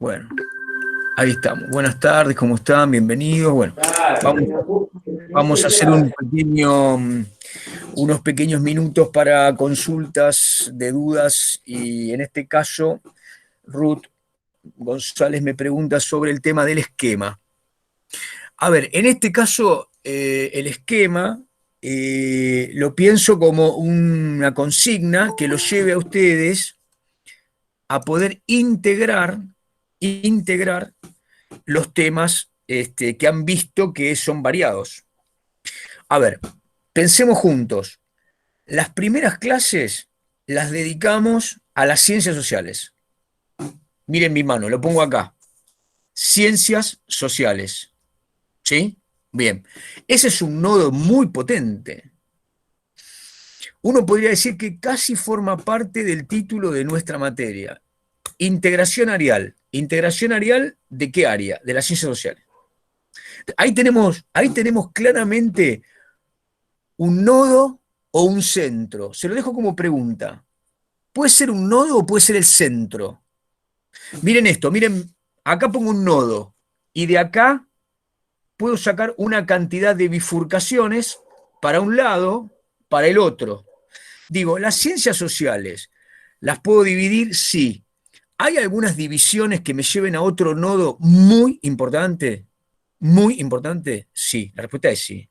Bueno, ahí estamos. Buenas tardes, ¿cómo están? Bienvenidos. Bueno, vamos, vamos a hacer unos pequeños minutos para consultas de dudas y en este caso, Ruth González me pregunta sobre el tema del esquema. A ver, en este caso, el esquema lo pienso como una consigna que los lleve a ustedes a poder integrar los temas que han visto que son variados. A ver, pensemos juntos. Las primeras clases las dedicamos a las ciencias sociales. Miren mi mano, lo pongo acá. Ciencias sociales. ¿Sí? Bien. Ese es un nodo muy potente. Uno podría decir que casi forma parte del título de nuestra materia. Integración arial. ¿Integración arial de qué área? De las ciencias sociales. Ahí tenemos claramente un nodo o un centro. Se lo dejo como pregunta. ¿Puede ser un nodo o puede ser el centro? Miren esto, miren, acá pongo un nodo y de acá puedo sacar una cantidad de bifurcaciones para un lado, para el otro. Digo, las ciencias sociales, ¿las puedo dividir? Sí. ¿Hay algunas divisiones que me lleven a otro nodo muy importante? Muy importante, sí. La respuesta es sí.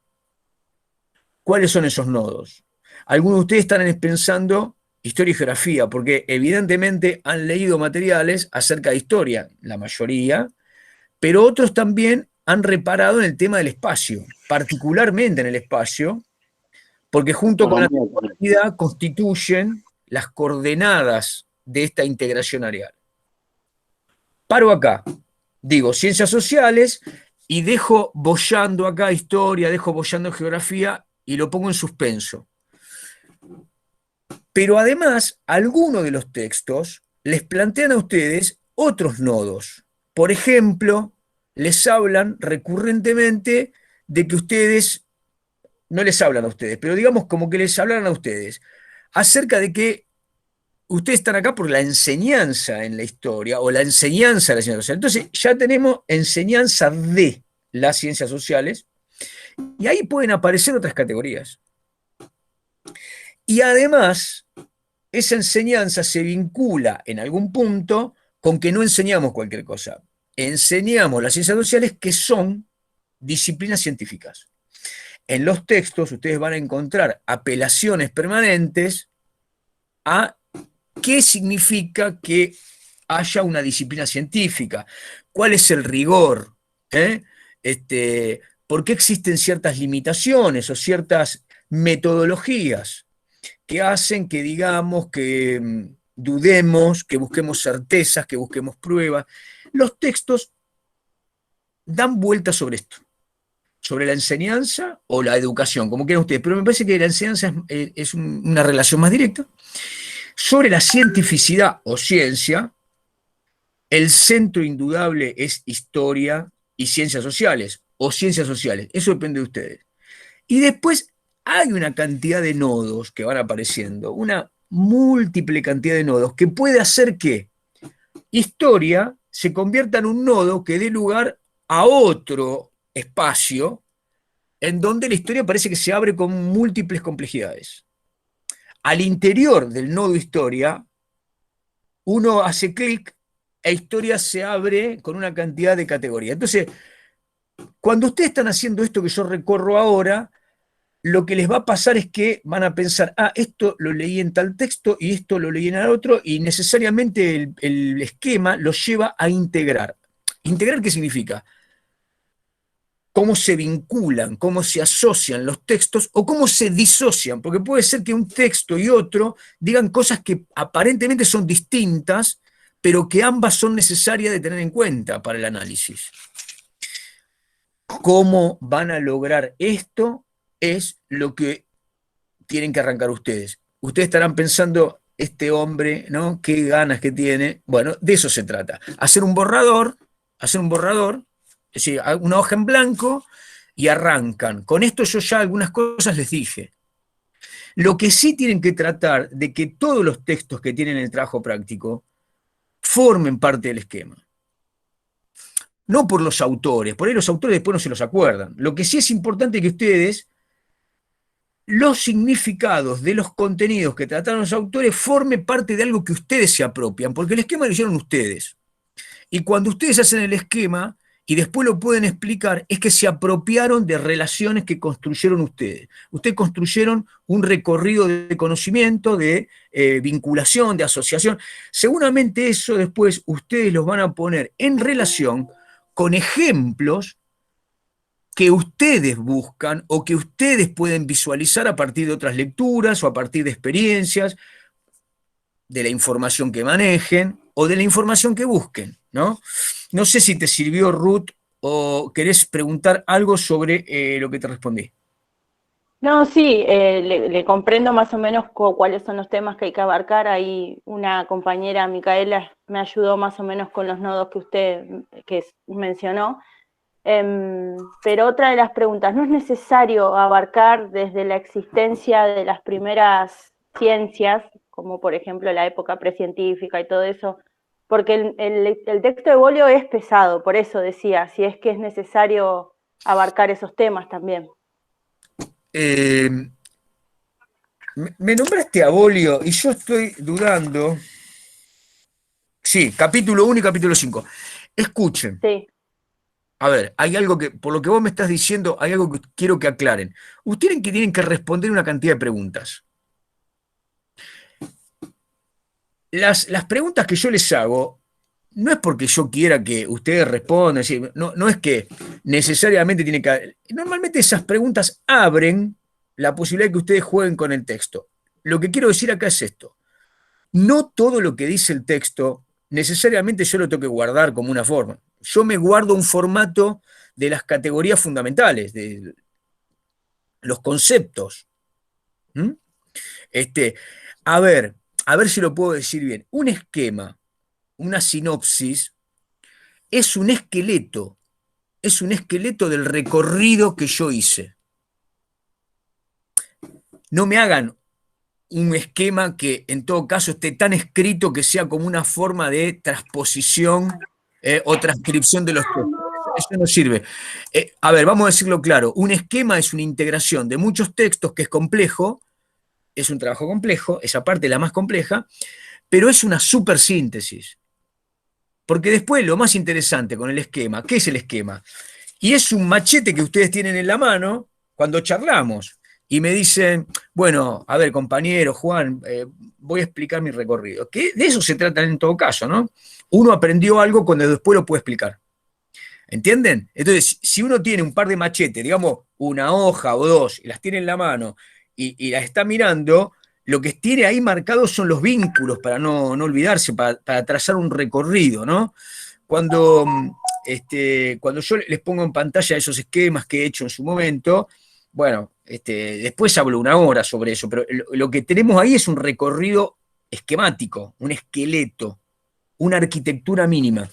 ¿Cuáles son esos nodos? Algunos de ustedes están pensando historia y geografía, porque evidentemente han leído materiales acerca de historia, la mayoría, pero otros también han reparado en el tema del espacio, particularmente en el espacio, porque junto con la Economía también. temporalidad constituyen las coordenadas de esta integración areal. Paro acá, digo ciencias sociales y dejo boyando acá historia, dejo boyando geografía y lo pongo en suspenso. Pero además, algunos de los textos les plantean a ustedes otros nodos. Por ejemplo, les hablan recurrentemente de que ustedes, no les hablan a ustedes, pero digamos como que les hablan a ustedes, acerca de que ustedes están acá por la enseñanza en la historia o la enseñanza de las ciencias sociales. Entonces ya tenemos enseñanza de las ciencias sociales y ahí pueden aparecer otras categorías. Y además, esa enseñanza se vincula en algún punto con que no enseñamos cualquier cosa. Enseñamos las ciencias sociales que son disciplinas científicas. En los textos ustedes van a encontrar apelaciones permanentes a qué significa que haya una disciplina científica, cuál es el rigor, ¿eh? ¿Por qué existen ciertas limitaciones o ciertas metodologías que hacen que digamos, que dudemos, que busquemos certezas, que busquemos pruebas? Los textos dan vueltas sobre esto, sobre la enseñanza o la educación, como quieran ustedes, pero me parece que la enseñanza es una relación más directa. Sobre la cientificidad o ciencia, el centro indudable es historia y ciencias sociales, o ciencias sociales, eso depende de ustedes. Y después hay una cantidad de nodos que van apareciendo, una múltiple cantidad de nodos que puede hacer que historia se convierta en un nodo que dé lugar a otro espacio en donde la historia parece que se abre con múltiples complejidades. Al interior del nodo historia, uno hace clic e historia se abre con una cantidad de categorías. Entonces, cuando ustedes están haciendo esto que yo recorro ahora, lo que les va a pasar es que van a pensar, esto lo leí en tal texto y esto lo leí en el otro, y necesariamente el esquema los lleva a integrar. ¿Integrar qué significa? Cómo se vinculan, cómo se asocian los textos o cómo se disocian, porque puede ser que un texto y otro digan cosas que aparentemente son distintas, pero que ambas son necesarias de tener en cuenta para el análisis. ¿Cómo van a lograr esto? Es lo que tienen que arrancar ustedes. Ustedes estarán pensando, este hombre, ¿no? ¿Qué ganas que tiene? Bueno, de eso se trata. Hacer un borrador, es decir, una hoja en blanco y arrancan. Con esto yo ya algunas cosas les dije. Lo que sí tienen que tratar de que todos los textos que tienen el trabajo práctico formen parte del esquema. no por los autores, por ahí los autores después no se los acuerdan. Lo que sí es importante es que ustedes, los significados de los contenidos que trataron los autores, forme parte de algo que ustedes se apropian, porque el esquema lo hicieron ustedes. Y cuando ustedes hacen el esquema y después lo pueden explicar, es que se apropiaron de relaciones que construyeron ustedes. Ustedes construyeron un recorrido de conocimiento, de vinculación, de asociación. Seguramente eso después ustedes los van a poner en relación con ejemplos que ustedes buscan o que ustedes pueden visualizar a partir de otras lecturas o a partir de experiencias, de la información que manejen o de la información que busquen, ¿no? No sé si te sirvió, Ruth, o querés preguntar algo sobre lo que te respondí. No, sí, le comprendo más o menos cuáles son los temas que hay que abarcar. Ahí una compañera, Micaela, me ayudó más o menos con los nodos que usted mencionó. Pero otra de las preguntas, ¿no es necesario abarcar desde la existencia de las primeras ciencias, como por ejemplo la época precientífica y todo eso? Porque el texto de Bollio es pesado, por eso decía, si es que es necesario abarcar esos temas también. Me nombraste a Bolio y yo estoy dudando. Sí, capítulo 1 y capítulo 5. Escuchen. Sí. A ver, hay algo que, por lo que vos me estás diciendo, hay algo que quiero que aclaren. Ustedes que tienen que responder una cantidad de preguntas. Las preguntas que yo les hago no es porque yo quiera que ustedes respondan, no es que necesariamente tienen que... Normalmente esas preguntas abren la posibilidad de que ustedes jueguen con el texto. Lo que quiero decir acá es esto. No todo lo que dice el texto necesariamente yo lo tengo que guardar como una forma. Yo me guardo un formato de las categorías fundamentales, de los conceptos. ¿Mm? Este, a ver, a ver si lo puedo decir bien. Un esquema, una sinopsis, es un esqueleto del recorrido que yo hice. No me hagan un esquema que en todo caso esté tan escrito que sea como una forma de transposición o transcripción de los textos. Eso no sirve. A ver, vamos a decirlo claro. Un esquema es una integración de muchos textos que es complejo, es un trabajo complejo, esa parte es la más compleja, pero es una supersíntesis. Porque después lo más interesante con el esquema, ¿qué es el esquema? Y es un machete que ustedes tienen en la mano cuando charlamos y me dicen, bueno, a ver, compañero Juan, voy a explicar mi recorrido. Que de eso se trata en todo caso, ¿no? Uno aprendió algo cuando después lo puede explicar. ¿Entienden? Entonces, si uno tiene un par de machetes, digamos, una hoja o dos, y las tiene en la mano y las está mirando, lo que tiene ahí marcados son los vínculos para no olvidarse, para trazar un recorrido, ¿no? Cuando, cuando yo les pongo en pantalla esos esquemas que he hecho en su momento, bueno, después hablo una hora sobre eso, pero lo que tenemos ahí es un recorrido esquemático, un esqueleto, una arquitectura mínima,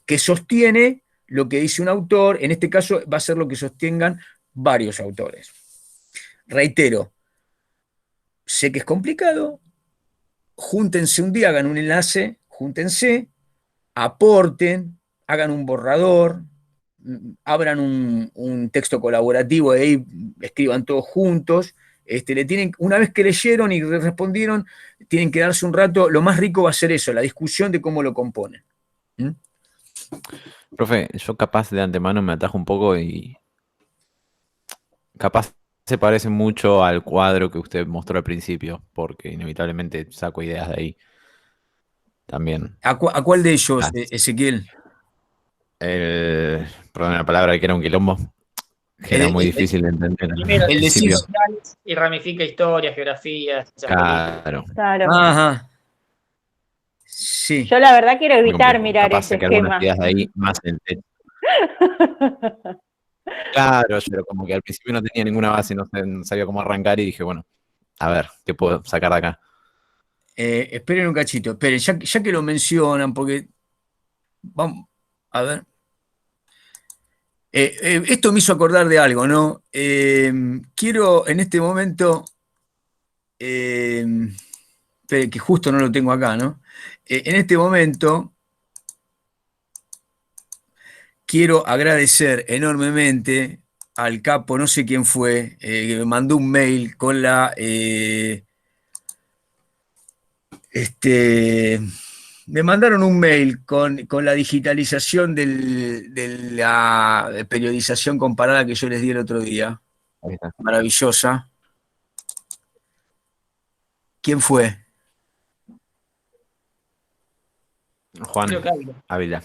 que sostiene lo que dice un autor, en este caso va a ser lo que sostengan varios autores. Reitero, sé que es complicado, júntense un día, hagan un enlace, júntense, aporten, hagan un borrador, abran un texto colaborativo y ahí escriban todos juntos. Una vez que leyeron y respondieron, tienen que darse un rato. Lo más rico va a ser eso, la discusión de cómo lo componen. ¿Mm? Profe, yo capaz de antemano me atajo un poco y capaz se parece mucho al cuadro que usted mostró al principio, porque inevitablemente saco ideas de ahí también. ¿A cuál de ellos, Ah, Ezequiel? perdón la palabra, que era un quilombo, que era El, muy el- difícil de entender al Primero, el de ciencias principio. Cis. sociales y ramifica historia, geografía, ciencias políticas. Claro, Claro. Ajá, sí. Yo la verdad quiero evitar como mirar capaz ese saqué algunas esquema. ideas de ahí, más el texto. Claro, pero como que al principio no tenía ninguna base, no sabía cómo arrancar y dije, bueno, a ver, ¿qué puedo sacar de acá? Esperen un cachito, esperen, ya que lo mencionan, porque vamos, a ver. Esto me hizo acordar de algo, ¿no? Quiero en este momento, eh, espere, que justo no lo tengo acá, ¿no? En este momento, quiero agradecer enormemente al capo, no sé quién fue, que me mandó un mail con me mandaron un mail con la digitalización de la periodización comparada que yo les di el otro día. Ahí está. Maravillosa. ¿Quién fue? Juan Creo que Ávila. Ávila.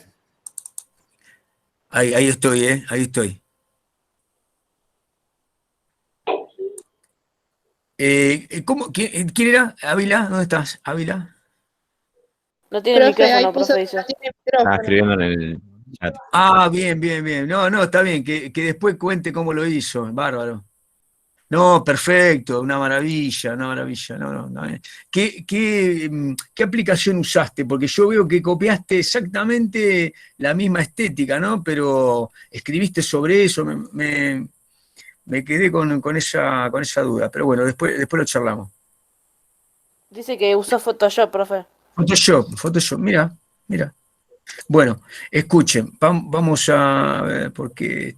Ahí estoy, ¿eh? Ahí estoy. ¿Quién era? ¿Ávila? ¿Dónde estás? ¿Ávila? No tiene Profe, ahí micrófono, puso profe, que no dice. tiene Estaba micrófono. escribiendo en el chat. Ah, bien, bien, bien. No, no, está bien, que después cuente cómo lo hizo. Bárbaro. No, perfecto, una maravilla, una maravilla. No, no, no. ¿Qué aplicación usaste? Porque yo veo que copiaste exactamente la misma estética, ¿no? Pero escribiste sobre eso, me quedé con esa duda. Pero bueno, después lo charlamos. Dice que usó Photoshop, profe. Photoshop, mira, mira. Bueno, escuchen, vamos a ver por qué.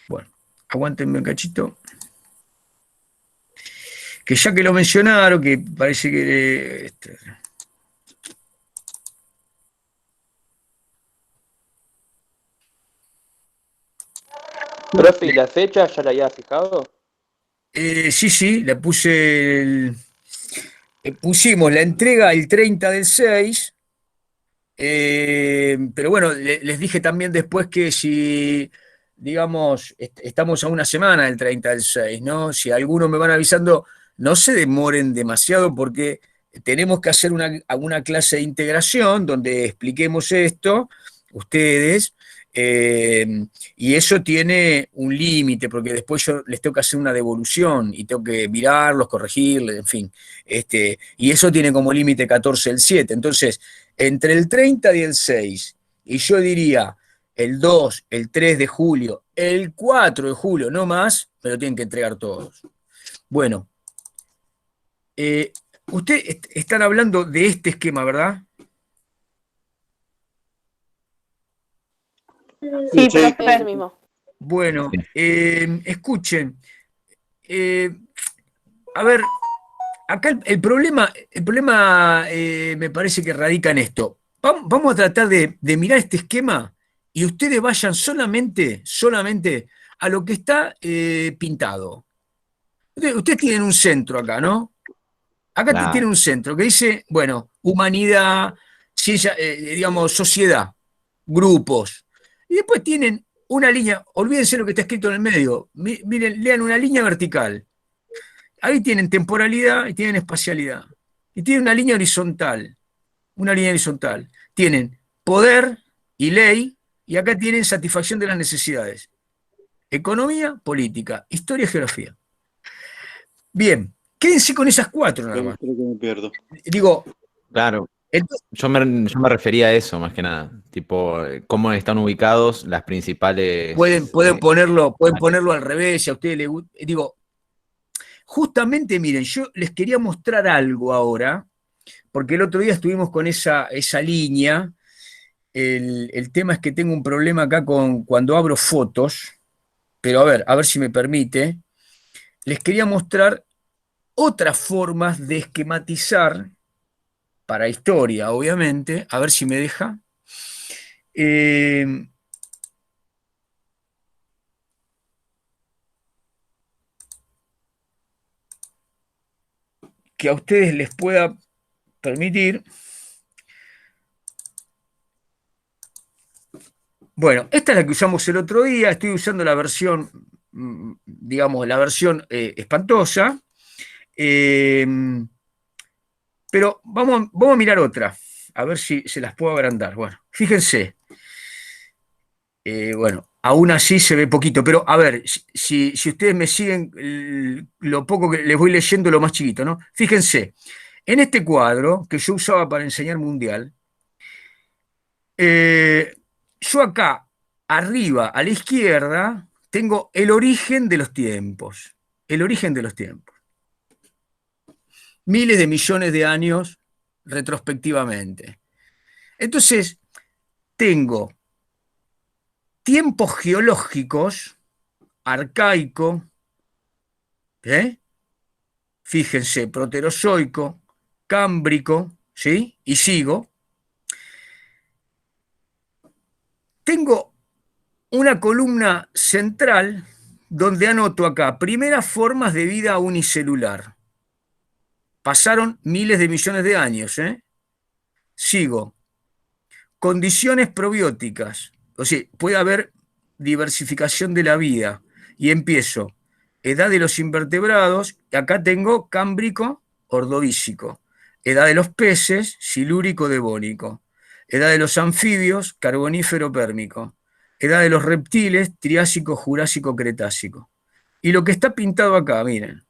Bueno, aguántenme un cachito. Que ya que lo mencionaron, que parece Profe, ¿y la fecha ya la había fijado? sí, sí, pusimos la entrega el 30 del 6, pero bueno, les dije también después que si, digamos, estamos a una semana del 30 del 6, ¿no? Si algunos me van avisando, no se demoren demasiado porque tenemos que hacer una clase de integración donde expliquemos esto, ustedes, y eso tiene un límite, porque después yo les tengo que hacer una devolución y tengo que mirarlos, corregirles, en fin. Y eso tiene como límite 14 el 7. Entonces, entre el 30 y el 6, y yo diría el 2, el 3 de julio, el 4 de julio, no más, me lo tienen que entregar todos. Bueno, ustedes están hablando de este esquema, ¿verdad? Sí, Sí. profe, ese mismo. Bueno, Sí. escuchen, eh, a ver, acá el problema me parece que radica en esto. Vamos a tratar de mirar este esquema y ustedes vayan solamente a lo que está pintado. Ustedes tienen un centro acá, ¿no? Acá Claro. tienen un centro que dice, bueno, humanidad, ciencia, digamos, sociedad, grupos. Y después tienen una línea, olvídense lo que está escrito en el medio, miren, lean una línea vertical. Ahí tienen temporalidad y tienen espacialidad. Y tienen una línea horizontal. Tienen poder y ley, y acá tienen satisfacción de las necesidades. Economía, política, historia, geografía. Bien, quédense con esas cuatro nada más. Creo que me pierdo. Digo, Claro. entonces, Yo me refería a eso más que nada. Tipo, cómo están ubicados las principales. pueden ponerlo al revés, si a ustedes les gusta. Digo, justamente, miren, yo les quería mostrar algo ahora, porque el otro día estuvimos con esa línea. El tema es que tengo un problema acá cuando abro fotos, pero a ver si me permite. Les quería mostrar otras formas de esquematizar para historia, obviamente. A ver si me deja. Eh, que a ustedes les pueda permitir. Bueno, esta es la que usamos el otro día. Estoy usando la versión, digamos, la versión espantosa. Eh, pero vamos a mirar otra, a ver si se las puedo agrandar. Bueno, fíjense. Bueno, aún así se ve poquito, pero a ver, si ustedes me siguen lo poco que les voy leyendo, lo más chiquito, ¿no? Fíjense, en este cuadro que yo usaba para enseñar mundial, yo acá, arriba, a la izquierda, tengo el origen de los tiempos. El origen de los tiempos. Miles de millones de años retrospectivamente. Entonces, tengo tiempos geológicos, arcaico, fíjense, proterozoico, cámbrico, ¿sí? Y sigo. Tengo una columna central donde anoto acá, primeras formas de vida unicelular. Pasaron miles de millones de años, Sigo. Condiciones probióticas. O sea, puede haber diversificación de la vida. Y empiezo. Edad de los invertebrados. Acá tengo cámbrico, ordovícico. Edad de los peces, silúrico, devónico. Edad de los anfibios, carbonífero, pérmico. Edad de los reptiles, triásico, jurásico, cretácico. Y lo que está pintado acá, miren.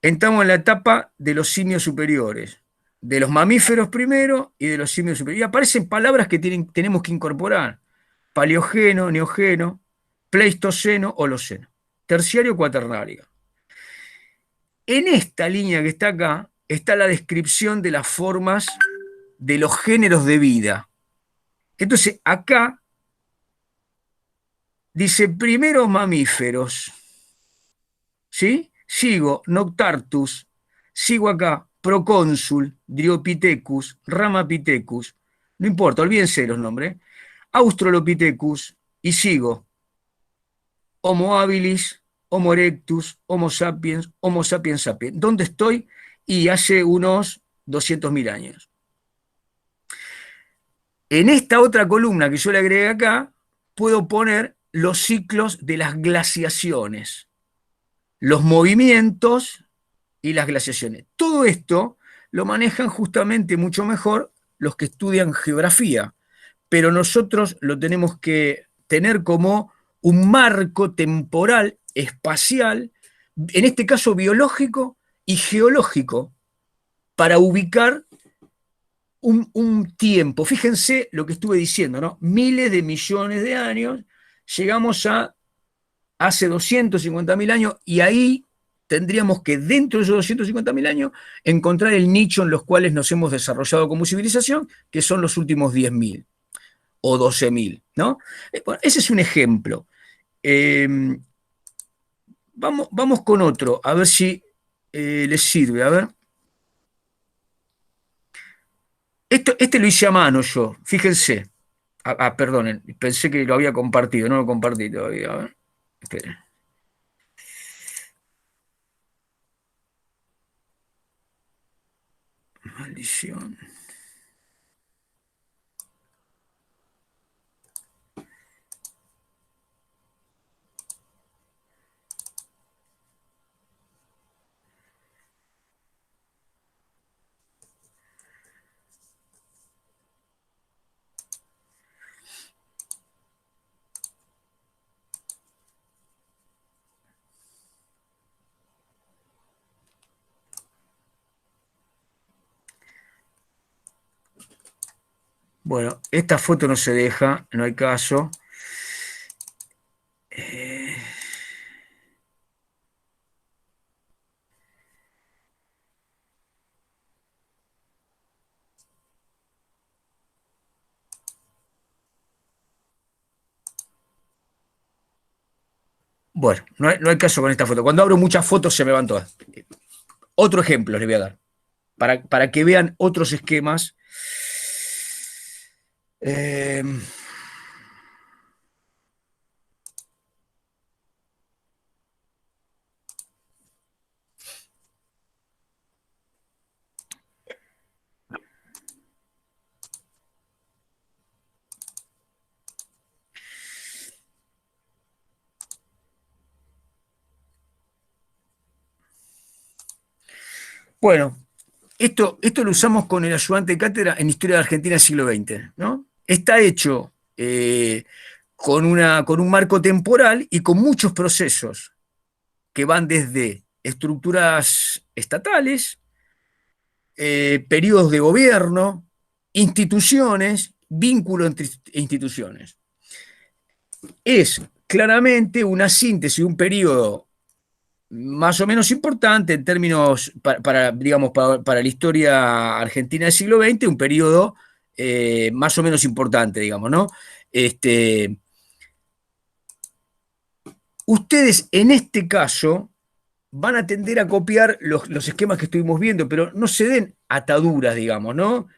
Entramos en la etapa de los simios superiores, de los mamíferos primero y de los simios superiores. Y aparecen palabras que tenemos que incorporar. Paleogeno, neogeno, pleistoceno, holoceno. Terciario, cuaternario. En esta línea que está acá está la descripción de las formas de los géneros de vida. Entonces, acá dice primeros mamíferos, ¿sí? Sigo Noctartus, sigo acá Procónsul, Dryopithecus, Ramapithecus, no importa, olvídense los nombres, Australopithecus, y sigo Homo habilis, Homo erectus, Homo sapiens sapiens. ¿Dónde estoy? Y hace unos 200.000 años. En esta otra columna que yo le agregué acá, puedo poner los ciclos de las glaciaciones, los movimientos y las glaciaciones. Todo esto lo manejan justamente mucho mejor los que estudian geografía, pero nosotros lo tenemos que tener como un marco temporal, espacial, en este caso biológico y geológico, para ubicar un tiempo. Fíjense lo que estuve diciendo, ¿no? Miles de millones de años, llegamos a hace 250.000 años, y ahí tendríamos que, dentro de esos 250.000 años, encontrar el nicho en los cuales nos hemos desarrollado como civilización, que son los últimos 10.000 o 12.000, ¿no? Bueno, ese es un ejemplo. Vamos con otro, a ver si les sirve. A ver. Este lo hice a mano yo, fíjense. Perdonen, pensé que lo había compartido, no lo compartí todavía. A ver, esperen. Maldición. Bueno, esta foto no se deja, no hay caso. Bueno, no hay caso con esta foto. Cuando abro muchas fotos se me van todas. Otro ejemplo les voy a dar, para que vean otros esquemas. Bueno, esto lo usamos con el ayudante de cátedra en Historia de Argentina del siglo XX, ¿no? Está hecho con un marco temporal y con muchos procesos que van desde estructuras estatales, periodos de gobierno, instituciones, vínculo entre instituciones. Es claramente una síntesis de un periodo más o menos importante en términos, digamos, para la historia argentina del siglo XX, un periodo más o menos importante, digamos, ¿no? Ustedes en este caso van a tender a copiar los esquemas que estuvimos viendo, pero no se den ataduras, digamos, ¿no?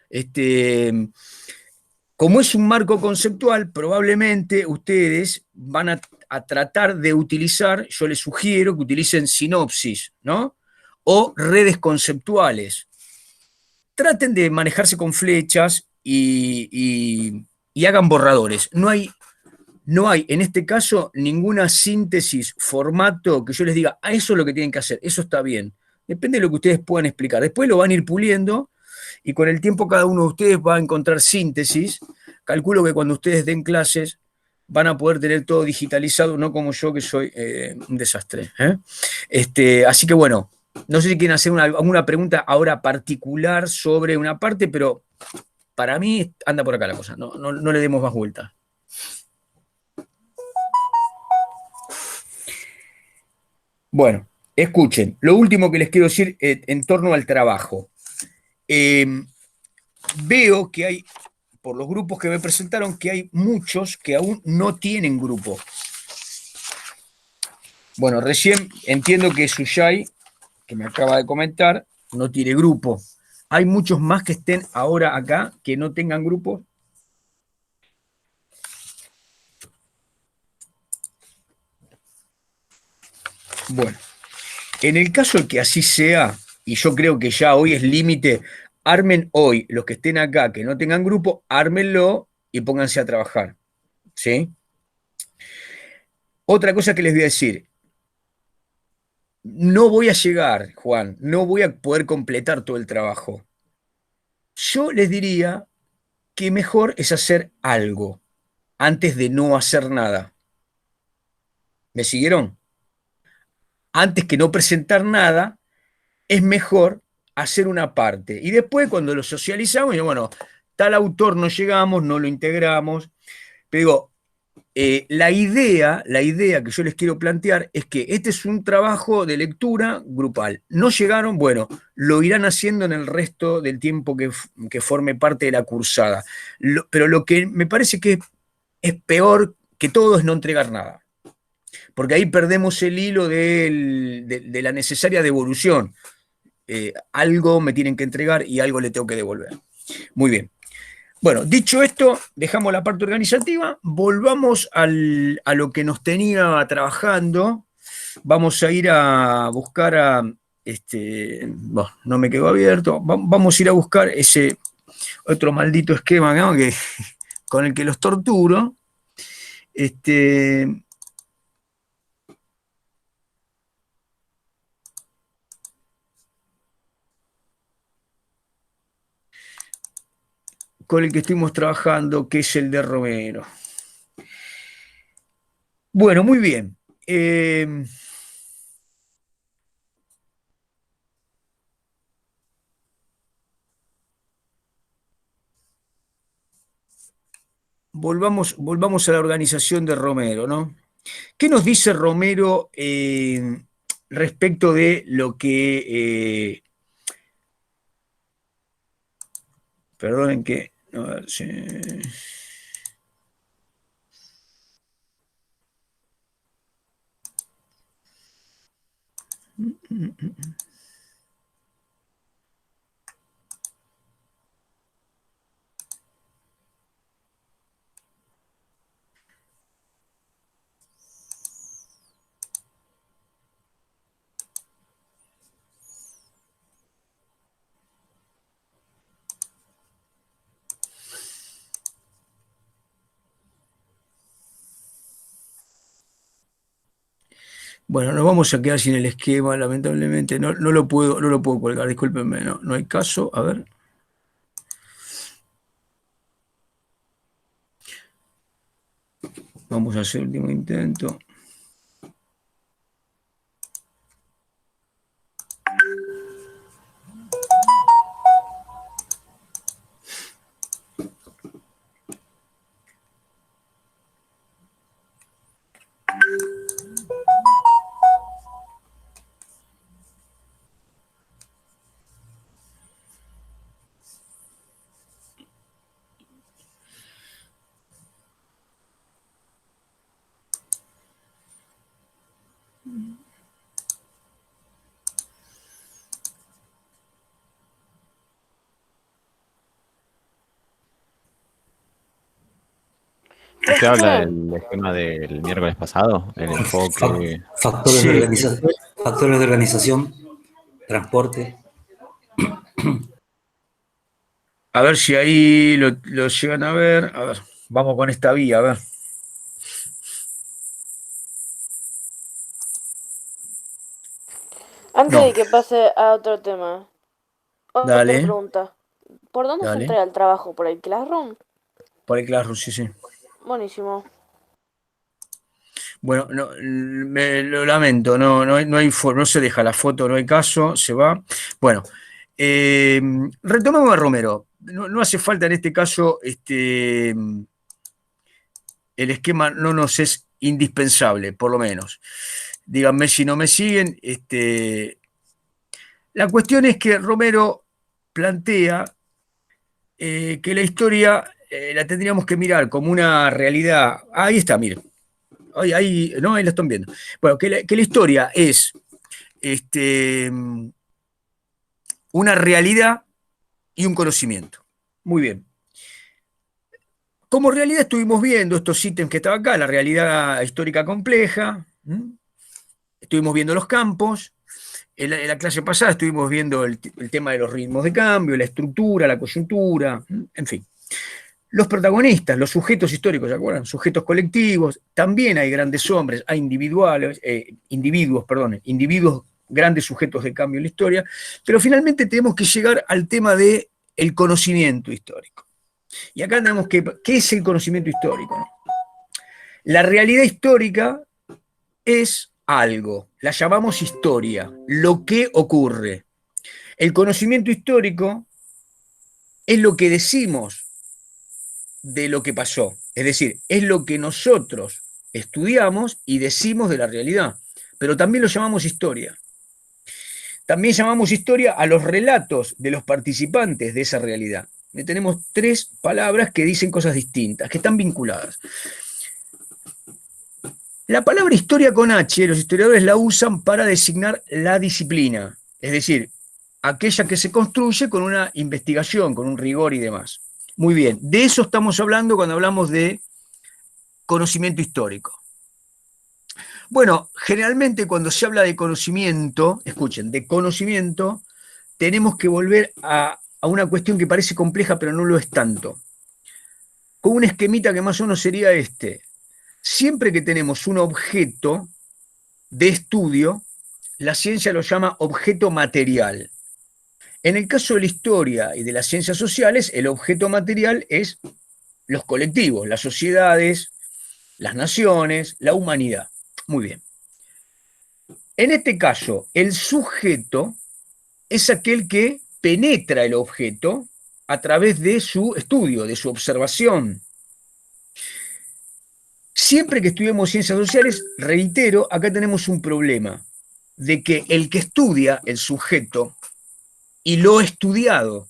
Como es un marco conceptual, probablemente ustedes van a tratar de utilizar, yo les sugiero que utilicen sinopsis, ¿no? O redes conceptuales. Traten de manejarse con flechas y hagan borradores. No hay, en este caso, ninguna síntesis, formato que yo les diga, eso es lo que tienen que hacer, eso está bien. Depende de lo que ustedes puedan explicar. Después lo van a ir puliendo y con el tiempo cada uno de ustedes va a encontrar síntesis. Calculo que cuando ustedes den clases van a poder tener todo digitalizado, no como yo que soy un desastre. Así que bueno, no sé si quieren hacer alguna pregunta ahora particular sobre una parte, pero para mí anda por acá la cosa, no le demos más vuelta. Bueno, escuchen, lo último que les quiero decir en torno al trabajo. Veo que hay, por los grupos que me presentaron, que hay muchos que aún no tienen grupo. Bueno, recién entiendo que Suyai, que me acaba de comentar, no tiene grupo. ¿Hay muchos más que estén ahora acá que no tengan grupo? Bueno, en el caso de que así sea, y yo creo que ya hoy es límite, armen hoy los que estén acá que no tengan grupo, ármenlo y pónganse a trabajar. ¿Sí? Otra cosa que les voy a decir, no voy a llegar, Juan, no voy a poder completar todo el trabajo. Yo les diría que mejor es hacer algo antes de no hacer nada. ¿Me siguieron? Antes que no presentar nada, es mejor hacer una parte. Y después, cuando lo socializamos, bueno, tal autor no llegamos, no lo integramos. Pero digo, la idea que yo les quiero plantear es que este es un trabajo de lectura grupal. No llegaron, bueno, lo irán haciendo en el resto del tiempo que forme parte de la cursada. Pero lo que me parece que es peor que todo es no entregar nada. Porque ahí perdemos el hilo de la necesaria devolución. Algo me tienen que entregar y algo le tengo que devolver. Muy bien. Bueno, dicho esto, dejamos la parte organizativa, volvamos a lo que nos tenía trabajando. Vamos a ir a buscar bueno, no me quedó abierto, vamos a ir a buscar ese otro maldito esquema, ¿no? Con el que los torturo. Con el que estuvimos trabajando, que es el de Romero. Bueno, muy bien. Volvamos a la organización de Romero, ¿no? ¿Qué nos dice Romero respecto de lo que... perdonen que... A ver, bueno, nos vamos a quedar sin el esquema, lamentablemente. No lo puedo colgar, discúlpenme, no hay caso. A ver. Vamos a hacer el último intento. ¿Usted habla del esquema del miércoles pasado? El enfoque. Factores Sí, factores de organización, transporte. a ver si ahí lo llegan a ver. A ver, vamos con esta vía, a ver. Antes No, de que pase a otro tema, otra dale, pregunta. ¿Por dónde se dale. entrega el trabajo? ¿Por el Classroom? Por el Classroom, sí, sí. Buenísimo. Bueno, no, me lo lamento, no se deja la foto, no hay caso, se va. Bueno, retomemos a Romero. No hace falta en este caso, el esquema no nos es indispensable, por lo menos. Díganme si no me siguen. La cuestión es que Romero plantea que la historia la tendríamos que mirar como una realidad. Ahí está, miren. No, ahí la están viendo. Bueno, que la historia es una realidad y un conocimiento. Muy bien. Como realidad estuvimos viendo estos ítems que estaban acá, la realidad histórica compleja, estuvimos viendo los campos, en la clase pasada estuvimos viendo el tema de los ritmos de cambio, la estructura, la coyuntura, en fin. Los protagonistas, los sujetos históricos, ¿se acuerdan? Sujetos colectivos, también hay grandes hombres, hay individuos, grandes sujetos de cambio en la historia, pero finalmente tenemos que llegar al tema del conocimiento histórico. Y acá tenemos que, ¿qué es el conocimiento histórico? ¿No? La realidad histórica es algo, la llamamos historia, lo que ocurre. El conocimiento histórico es lo que decimos de lo que pasó. Es decir, es lo que nosotros estudiamos y decimos de la realidad. Pero también lo llamamos historia. También llamamos historia a los relatos de los participantes de esa realidad. Tenemos tres palabras que dicen cosas distintas, que están vinculadas. La palabra historia con H, los historiadores la usan para designar la disciplina, es decir, aquella que se construye con una investigación, con un rigor y demás. Muy bien, de eso estamos hablando cuando hablamos de conocimiento histórico. Bueno, generalmente cuando se habla de conocimiento, escuchen, de conocimiento, tenemos que volver a una cuestión que parece compleja, pero no lo es tanto. Con un esquemita que más o menos sería este. Siempre que tenemos un objeto de estudio, la ciencia lo llama objeto material. En el caso de la historia y de las ciencias sociales, el objeto material es los colectivos, las sociedades, las naciones, la humanidad. Muy bien. En este caso, el sujeto es aquel que penetra el objeto a través de su estudio, de su observación. Siempre que estudiemos ciencias sociales, reitero, acá tenemos un problema de que el que estudia, el sujeto, y lo estudiado,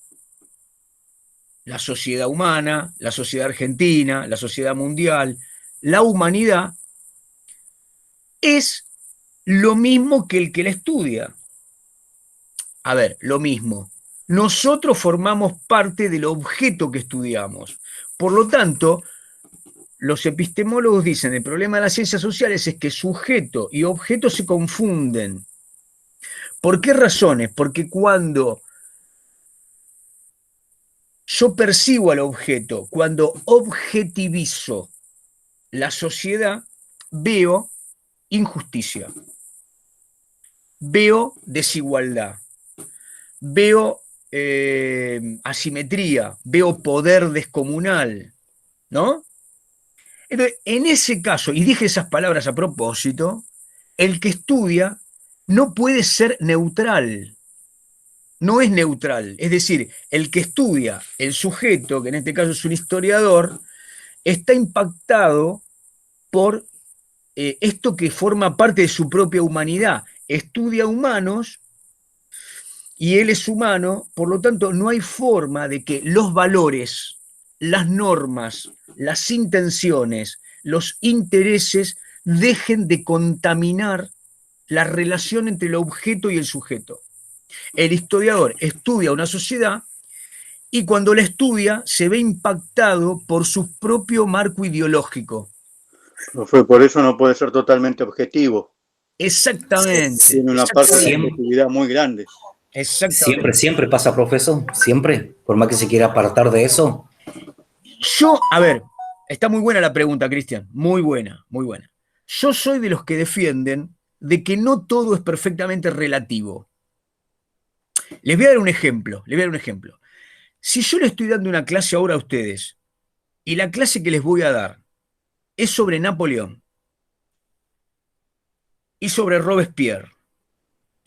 la sociedad humana, la sociedad argentina, la sociedad mundial, la humanidad, es lo mismo que el que la estudia. A ver, lo mismo. Nosotros formamos parte del objeto que estudiamos. Por lo tanto, los epistemólogos dicen, el problema de las ciencias sociales es que sujeto y objeto se confunden. ¿Por qué razones? Porque cuando yo percibo al objeto, cuando objetivizo la sociedad, veo injusticia, veo desigualdad, veo asimetría, veo poder descomunal, ¿no? Entonces, en ese caso, y dije esas palabras a propósito, el que estudia no puede ser neutral, no es neutral. Es decir, el que estudia, el sujeto, que en este caso es un historiador, está impactado por esto que forma parte de su propia humanidad. Estudia humanos y él es humano, por lo tanto no hay forma de que los valores, las normas, las intenciones, los intereses dejen de contaminar la relación entre el objeto y el sujeto. El historiador estudia una sociedad y cuando la estudia se ve impactado por su propio marco ideológico. Por eso no puede ser totalmente objetivo. Exactamente. Tiene una parte de objetividad muy grande. Exactamente. Siempre pasa, profesor, siempre, por más que se quiera apartar de eso. A ver, está muy buena la pregunta, Cristian, muy buena, muy buena. Yo soy de los que defienden de que no todo es perfectamente relativo. Les voy a dar un ejemplo, Si yo le estoy dando una clase ahora a ustedes, y la clase que les voy a dar es sobre Napoleón, y sobre Robespierre,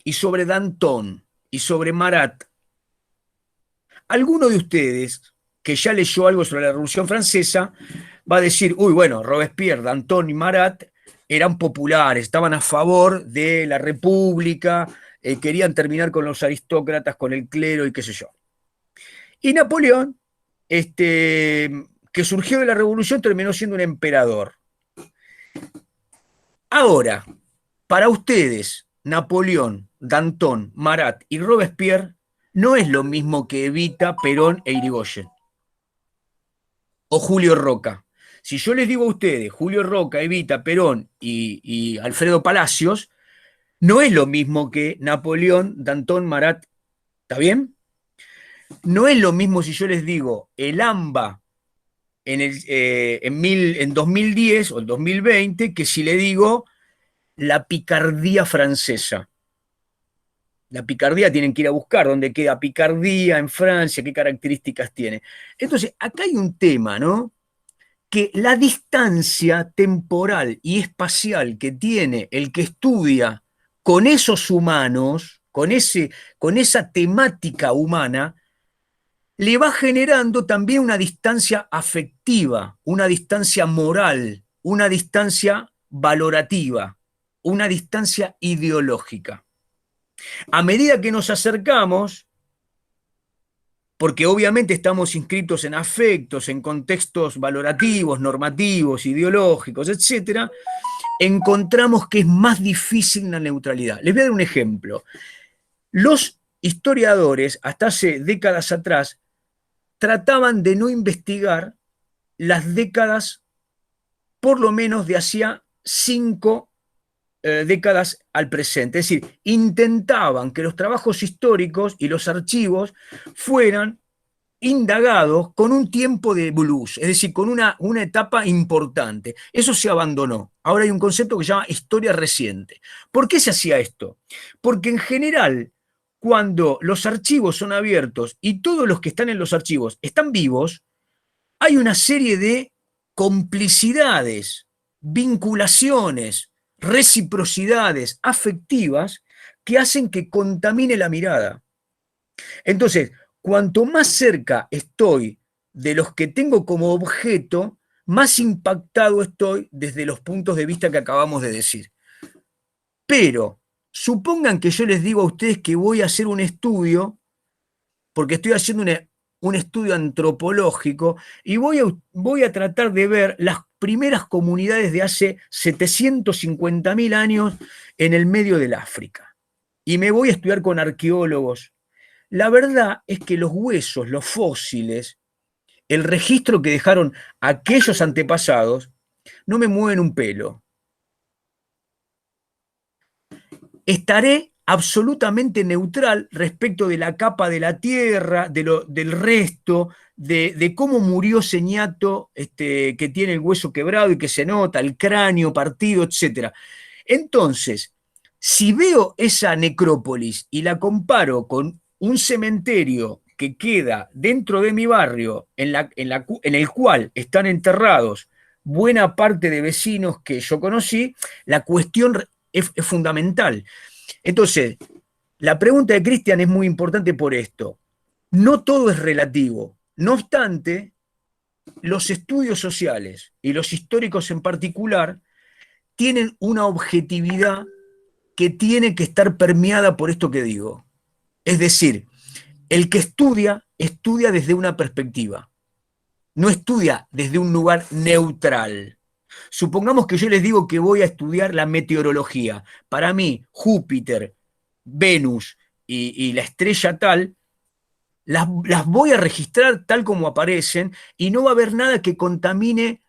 y sobre Danton, y sobre Marat, alguno de ustedes que ya leyó algo sobre la Revolución Francesa va a decir, uy, bueno, Robespierre, Danton y Marat eran populares, estaban a favor de la República, querían terminar con los aristócratas, con el clero y qué sé yo. Y Napoleón, que surgió de la Revolución, terminó siendo un emperador. Ahora, para ustedes, Napoleón, Danton, Marat y Robespierre no es lo mismo que Evita, Perón e Irigoyen. O Julio Roca. Si yo les digo a ustedes, Julio Roca, Evita, Perón y Alfredo Palacios, no es lo mismo que Napoleón, Danton, Marat. ¿Está bien? No es lo mismo si yo les digo el AMBA en 2010 o el 2020 que si le digo la picardía francesa. La picardía tienen que ir a buscar dónde queda picardía en Francia, qué características tiene. Entonces, acá hay un tema, ¿no? Que la distancia temporal y espacial que tiene el que estudia con esos humanos, con esa temática humana, le va generando también una distancia afectiva, una distancia moral, una distancia valorativa, una distancia ideológica. A medida que nos acercamos, porque obviamente estamos inscritos en afectos, en contextos valorativos, normativos, ideológicos, etc., encontramos que es más difícil la neutralidad. Les voy a dar un ejemplo. Los historiadores, hasta hace décadas atrás, trataban de no investigar las décadas, por lo menos de hacía 5 décadas al presente. Es decir, intentaban que los trabajos históricos y los archivos fueran indagados con un tiempo de blues, es decir, con una etapa importante. Eso se abandonó. Ahora hay un concepto que se llama historia reciente. ¿Por qué se hacía esto? Porque en general, cuando los archivos son abiertos y todos los que están en los archivos están vivos, hay una serie de complicidades, vinculaciones, reciprocidades afectivas que hacen que contamine la mirada. Entonces, cuanto más cerca estoy de los que tengo como objeto, más impactado estoy desde los puntos de vista que acabamos de decir. Pero supongan que yo les digo a ustedes que voy a hacer un estudio, porque estoy haciendo un estudio antropológico, y voy a tratar de ver las primeras comunidades de hace 750.000 años en el medio del África. Y me voy a estudiar con arqueólogos. La verdad es que los huesos, los fósiles, el registro que dejaron aquellos antepasados, no me mueven un pelo. Estaré absolutamente neutral respecto de la capa de la tierra, del resto, de cómo murió Señato, que tiene el hueso quebrado y que se nota, el cráneo partido, etc. Entonces, si veo esa necrópolis y la comparo con un cementerio que queda dentro de mi barrio, en el cual están enterrados buena parte de vecinos que yo conocí, la cuestión es fundamental. Entonces, la pregunta de Cristian es muy importante por esto. No todo es relativo. No obstante, los estudios sociales y los históricos en particular tienen una objetividad que tiene que estar permeada por esto que digo. Es decir, el que estudia desde una perspectiva, no estudia desde un lugar neutral. Supongamos que yo les digo que voy a estudiar la meteorología. Para mí, Júpiter, Venus y la estrella tal, las voy a registrar tal como aparecen y no va a haber nada que contamine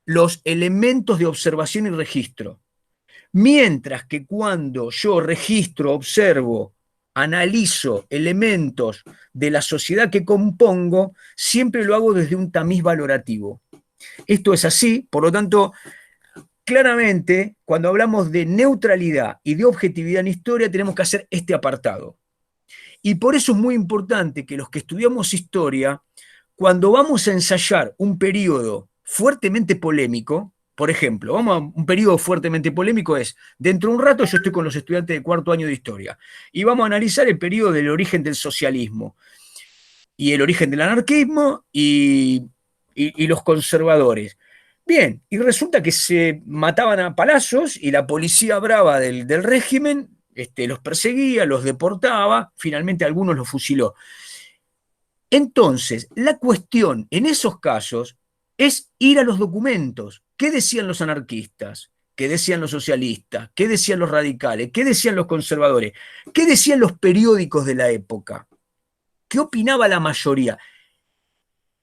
los elementos de observación y registro. Mientras que cuando yo registro, observo, analizo elementos de la sociedad que compongo, siempre lo hago desde un tamiz valorativo. Esto es así, por lo tanto, claramente, cuando hablamos de neutralidad y de objetividad en historia, tenemos que hacer este apartado. Y por eso es muy importante que los que estudiamos historia, cuando vamos a ensayar un periodo fuertemente polémico, por ejemplo, un periodo fuertemente polémico es, dentro de un rato yo estoy con los estudiantes de cuarto año de historia, y vamos a analizar el periodo del origen del socialismo, y el origen del anarquismo, y los conservadores. Bien, y resulta que se mataban a palazos, y la policía brava del régimen los perseguía, los deportaba, finalmente algunos los fusiló. Entonces, la cuestión en esos casos es ir a los documentos. ¿Qué decían los anarquistas? ¿Qué decían los socialistas? ¿Qué decían los radicales? ¿Qué decían los conservadores? ¿Qué decían los periódicos de la época? ¿Qué opinaba la mayoría?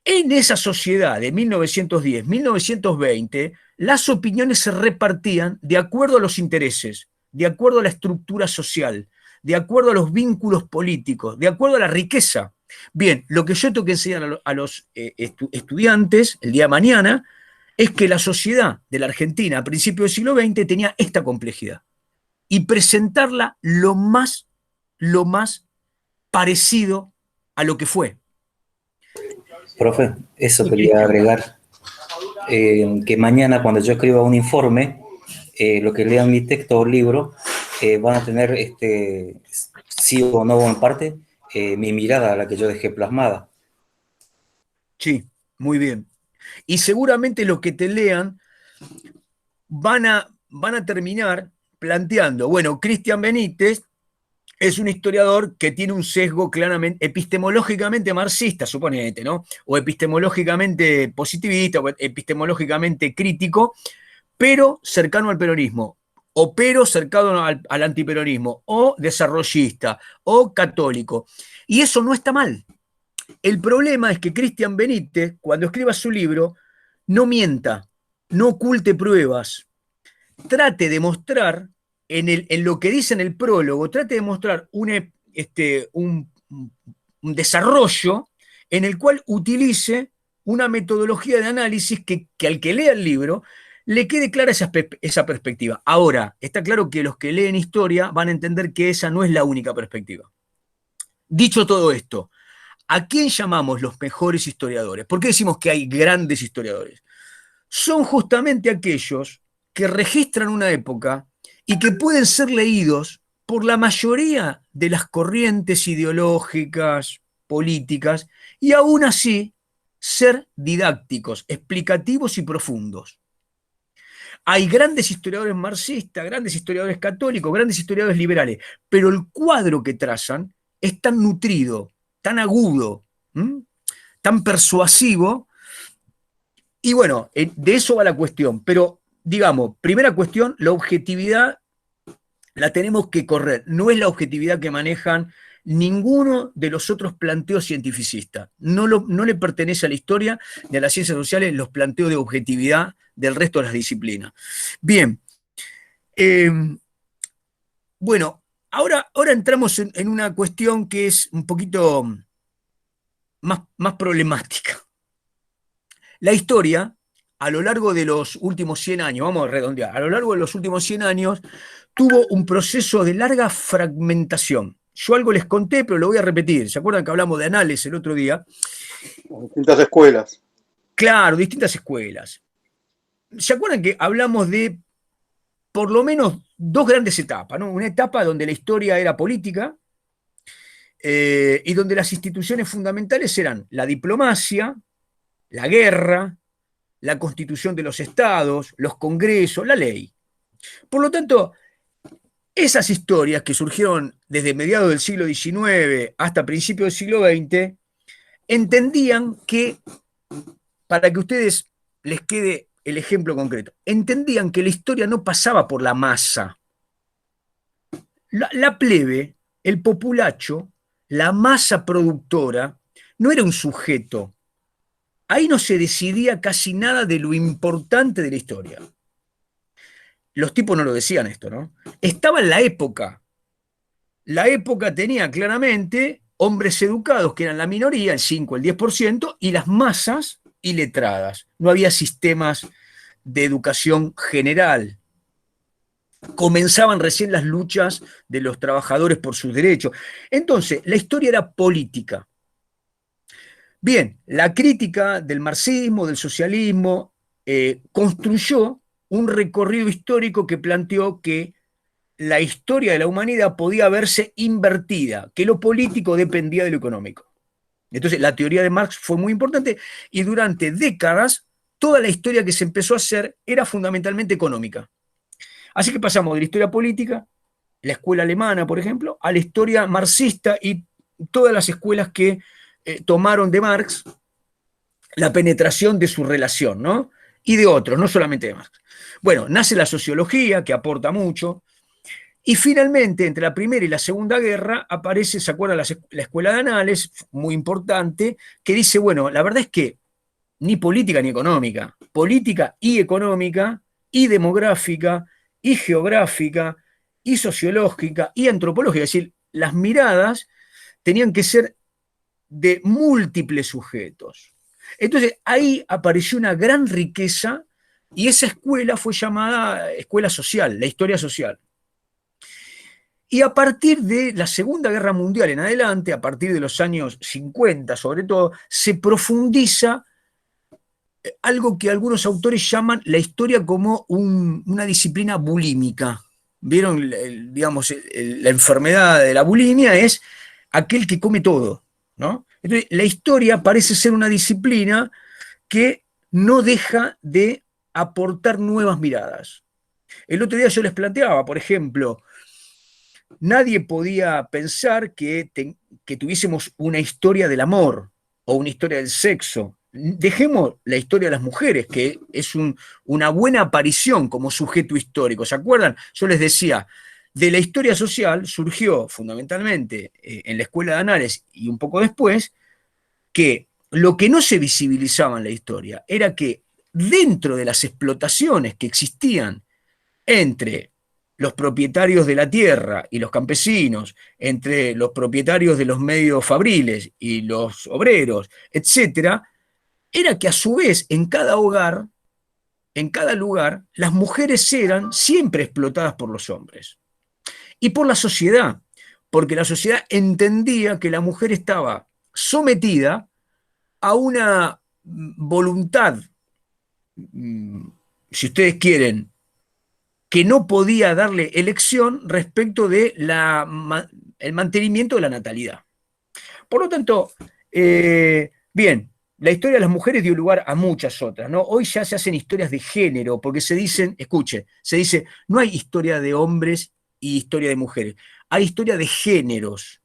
En esa sociedad de 1910, 1920, las opiniones se repartían de acuerdo a los intereses, de acuerdo a la estructura social, de acuerdo a los vínculos políticos, de acuerdo a la riqueza. Bien, lo que yo tengo que enseñar a los estudiantes el día de mañana es que la sociedad de la Argentina a principios del siglo XX tenía esta complejidad y presentarla lo más parecido a lo que fue. Profe, eso quería agregar, que mañana cuando yo escriba un informe, lo que lean mi texto o libro, van a tener, sí o no en parte, mi mirada, la que yo dejé plasmada. Sí, muy bien. Y seguramente los que te lean van a terminar planteando, bueno, Cristian Benítez es un historiador que tiene un sesgo claramente epistemológicamente marxista, suponete, ¿no? O epistemológicamente positivista, o epistemológicamente crítico, pero cercano al peronismo, o pero cercano al antiperonismo, o desarrollista, o católico. Y eso no está mal. El problema es que Cristian Benítez, cuando escriba su libro, no mienta, no oculte pruebas, trate de mostrar, en lo que dice en el prólogo, trate de mostrar un desarrollo en el cual utilice una metodología de análisis que al que lea el libro le quede clara esa perspectiva. Ahora, está claro que los que leen historia van a entender que esa no es la única perspectiva. Dicho todo esto, ¿a quién llamamos los mejores historiadores? ¿Por qué decimos que hay grandes historiadores? Son justamente aquellos que registran una época y que pueden ser leídos por la mayoría de las corrientes ideológicas, políticas, y aún así ser didácticos, explicativos y profundos. Hay grandes historiadores marxistas, grandes historiadores católicos, grandes historiadores liberales, pero el cuadro que trazan es tan nutrido, tan agudo, tan persuasivo, y bueno, de eso va la cuestión. Pero, digamos, primera cuestión, la objetividad la tenemos que correr. No es la objetividad que manejan ninguno de los otros planteos cientificistas. No le pertenece a la historia ni a las ciencias sociales los planteos de objetividad del resto de las disciplinas. Bien. Bueno, ahora entramos en una cuestión que es un poquito más problemática. La historia, a lo largo de los últimos 100 años, vamos a redondear, a lo largo de los últimos 100 años, tuvo un proceso de larga fragmentación. Yo algo les conté, pero lo voy a repetir. ¿Se acuerdan que hablamos de Anales el otro día? Distintas escuelas. Claro, distintas escuelas. ¿Se acuerdan que hablamos de por lo menos dos grandes etapas, ¿no? Una etapa donde la historia era política y donde las instituciones fundamentales eran la diplomacia, la guerra, la constitución de los estados, los congresos, la ley. Por lo tanto, esas historias que surgieron desde mediados del siglo XIX hasta principios del siglo XX, entendían que, para que a ustedes les quede el ejemplo concreto, entendían que la historia no pasaba por la masa. La plebe, el populacho, la masa productora, no era un sujeto. Ahí no se decidía casi nada de lo importante de la historia. Los tipos no lo decían esto, ¿no? Estaba en la época. La época tenía claramente hombres educados, que eran la minoría, el 5, el 10%, y las masas iletradas. No había sistemas de educación general. Comenzaban recién las luchas de los trabajadores por sus derechos. Entonces, la historia era política. Bien, la crítica del marxismo, del socialismo, construyó un recorrido histórico que planteó que la historia de la humanidad podía verse invertida, que lo político dependía de lo económico. Entonces, la teoría de Marx fue muy importante y durante décadas toda la historia que se empezó a hacer era fundamentalmente económica. Así que pasamos de la historia política, la escuela alemana, por ejemplo, a la historia marxista y todas las escuelas que tomaron de Marx la penetración de su relación, ¿no? Y de otros, no solamente de Marx. Bueno, nace la sociología, que aporta mucho, y finalmente, entre la Primera y la Segunda Guerra, aparece, ¿se acuerdan? La Escuela de Anales, muy importante, que dice, bueno, la verdad es que ni política ni económica, política y económica, y demográfica, y geográfica, y sociológica, y antropológica, es decir, las miradas tenían que ser de múltiples sujetos. Entonces, ahí apareció una gran riqueza, y esa escuela fue llamada escuela social, la historia social. Y a partir de la Segunda Guerra Mundial en adelante, a partir de los años 50 sobre todo, se profundiza algo que algunos autores llaman la historia como una disciplina bulímica. ¿Vieron? Digamos, la enfermedad de la bulimia es aquel que come todo, ¿no? Entonces, la historia parece ser una disciplina que no deja de aportar nuevas miradas. El otro día yo les planteaba, por ejemplo, nadie podía pensar que tuviésemos una historia del amor o una historia del sexo. Dejemos la historia de las mujeres, que es una buena aparición como sujeto histórico. ¿Se acuerdan? Yo les decía, de la historia social surgió fundamentalmente en la Escuela de Anales y un poco después, que lo que no se visibilizaba en la historia era que dentro de las explotaciones que existían entre los propietarios de la tierra y los campesinos, entre los propietarios de los medios fabriles y los obreros, etcétera, era que a su vez en cada hogar, en cada lugar, las mujeres eran siempre explotadas por los hombres. Y por la sociedad, porque la sociedad entendía que la mujer estaba sometida a una voluntad, si ustedes quieren, que no podía darle elección respecto de el mantenimiento de la natalidad. Por lo tanto, bien, la historia de las mujeres dio lugar a muchas otras, ¿no? Hoy ya se hacen historias de género, porque se dicen, escuche, se dice, no hay historia de hombres y historia de mujeres, hay historia de géneros.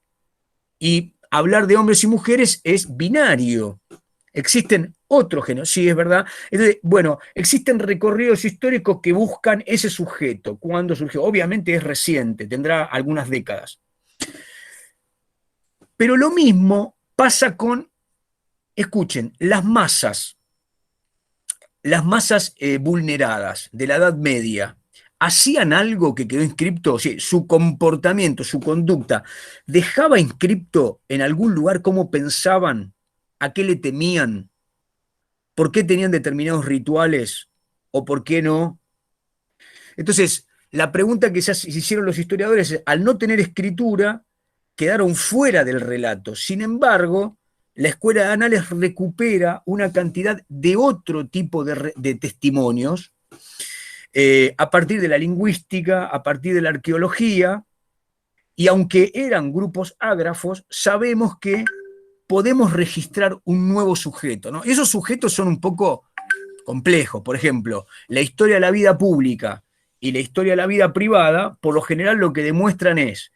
Y hablar de hombres y mujeres es binario. Existen otros géneros, sí, es verdad. Entonces, bueno, existen recorridos históricos que buscan ese sujeto. ¿Cuándo surgió? Obviamente es reciente, tendrá algunas décadas. Pero lo mismo pasa con, escuchen, las masas vulneradas de la Edad Media. ¿Hacían algo que quedó inscripto? O sea, su comportamiento, su conducta, ¿dejaba inscripto en algún lugar cómo pensaban? ¿A qué le temían? ¿Por qué tenían determinados rituales? ¿O por qué no? Entonces, la pregunta que se hicieron los historiadores es, al no tener escritura, quedaron fuera del relato. Sin embargo, la Escuela de Anales recupera una cantidad de otro tipo de testimonios a partir de la lingüística, a partir de la arqueología, y aunque eran grupos ágrafos, sabemos que podemos registrar un nuevo sujeto, ¿no? Esos sujetos son un poco complejos. Por ejemplo, la historia de la vida pública y la historia de la vida privada, por lo general lo que demuestran es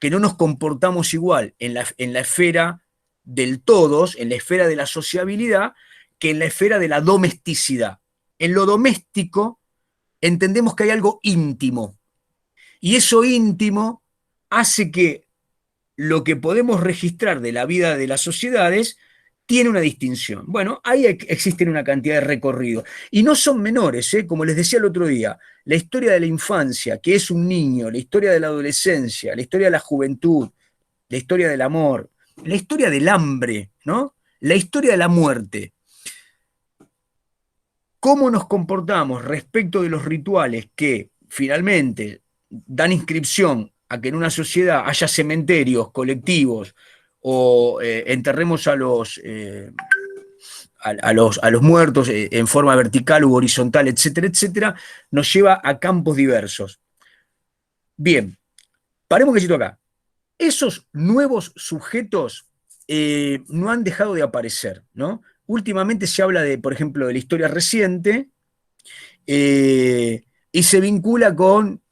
que no nos comportamos igual en la esfera del todos, en la esfera de la sociabilidad, que en la esfera de la domesticidad. En lo doméstico entendemos que hay algo íntimo, y eso íntimo hace que lo que podemos registrar de la vida de las sociedades tiene una distinción. Bueno, ahí existen una cantidad de recorridos. Y no son menores, como les decía el otro día, la historia de la infancia, que es un niño, la historia de la adolescencia, la historia de la juventud, la historia del amor, la historia del hambre, ¿no? La historia de la muerte. ¿Cómo nos comportamos respecto de los rituales que finalmente dan inscripción a que en una sociedad haya cementerios colectivos o enterremos a los muertos en forma vertical u horizontal, etcétera, etcétera, nos lleva a campos diversos? Bien, paremos un poquito acá. Esos nuevos sujetos no han dejado de aparecer, ¿no? Últimamente se habla de, por ejemplo, de la historia reciente y se vincula con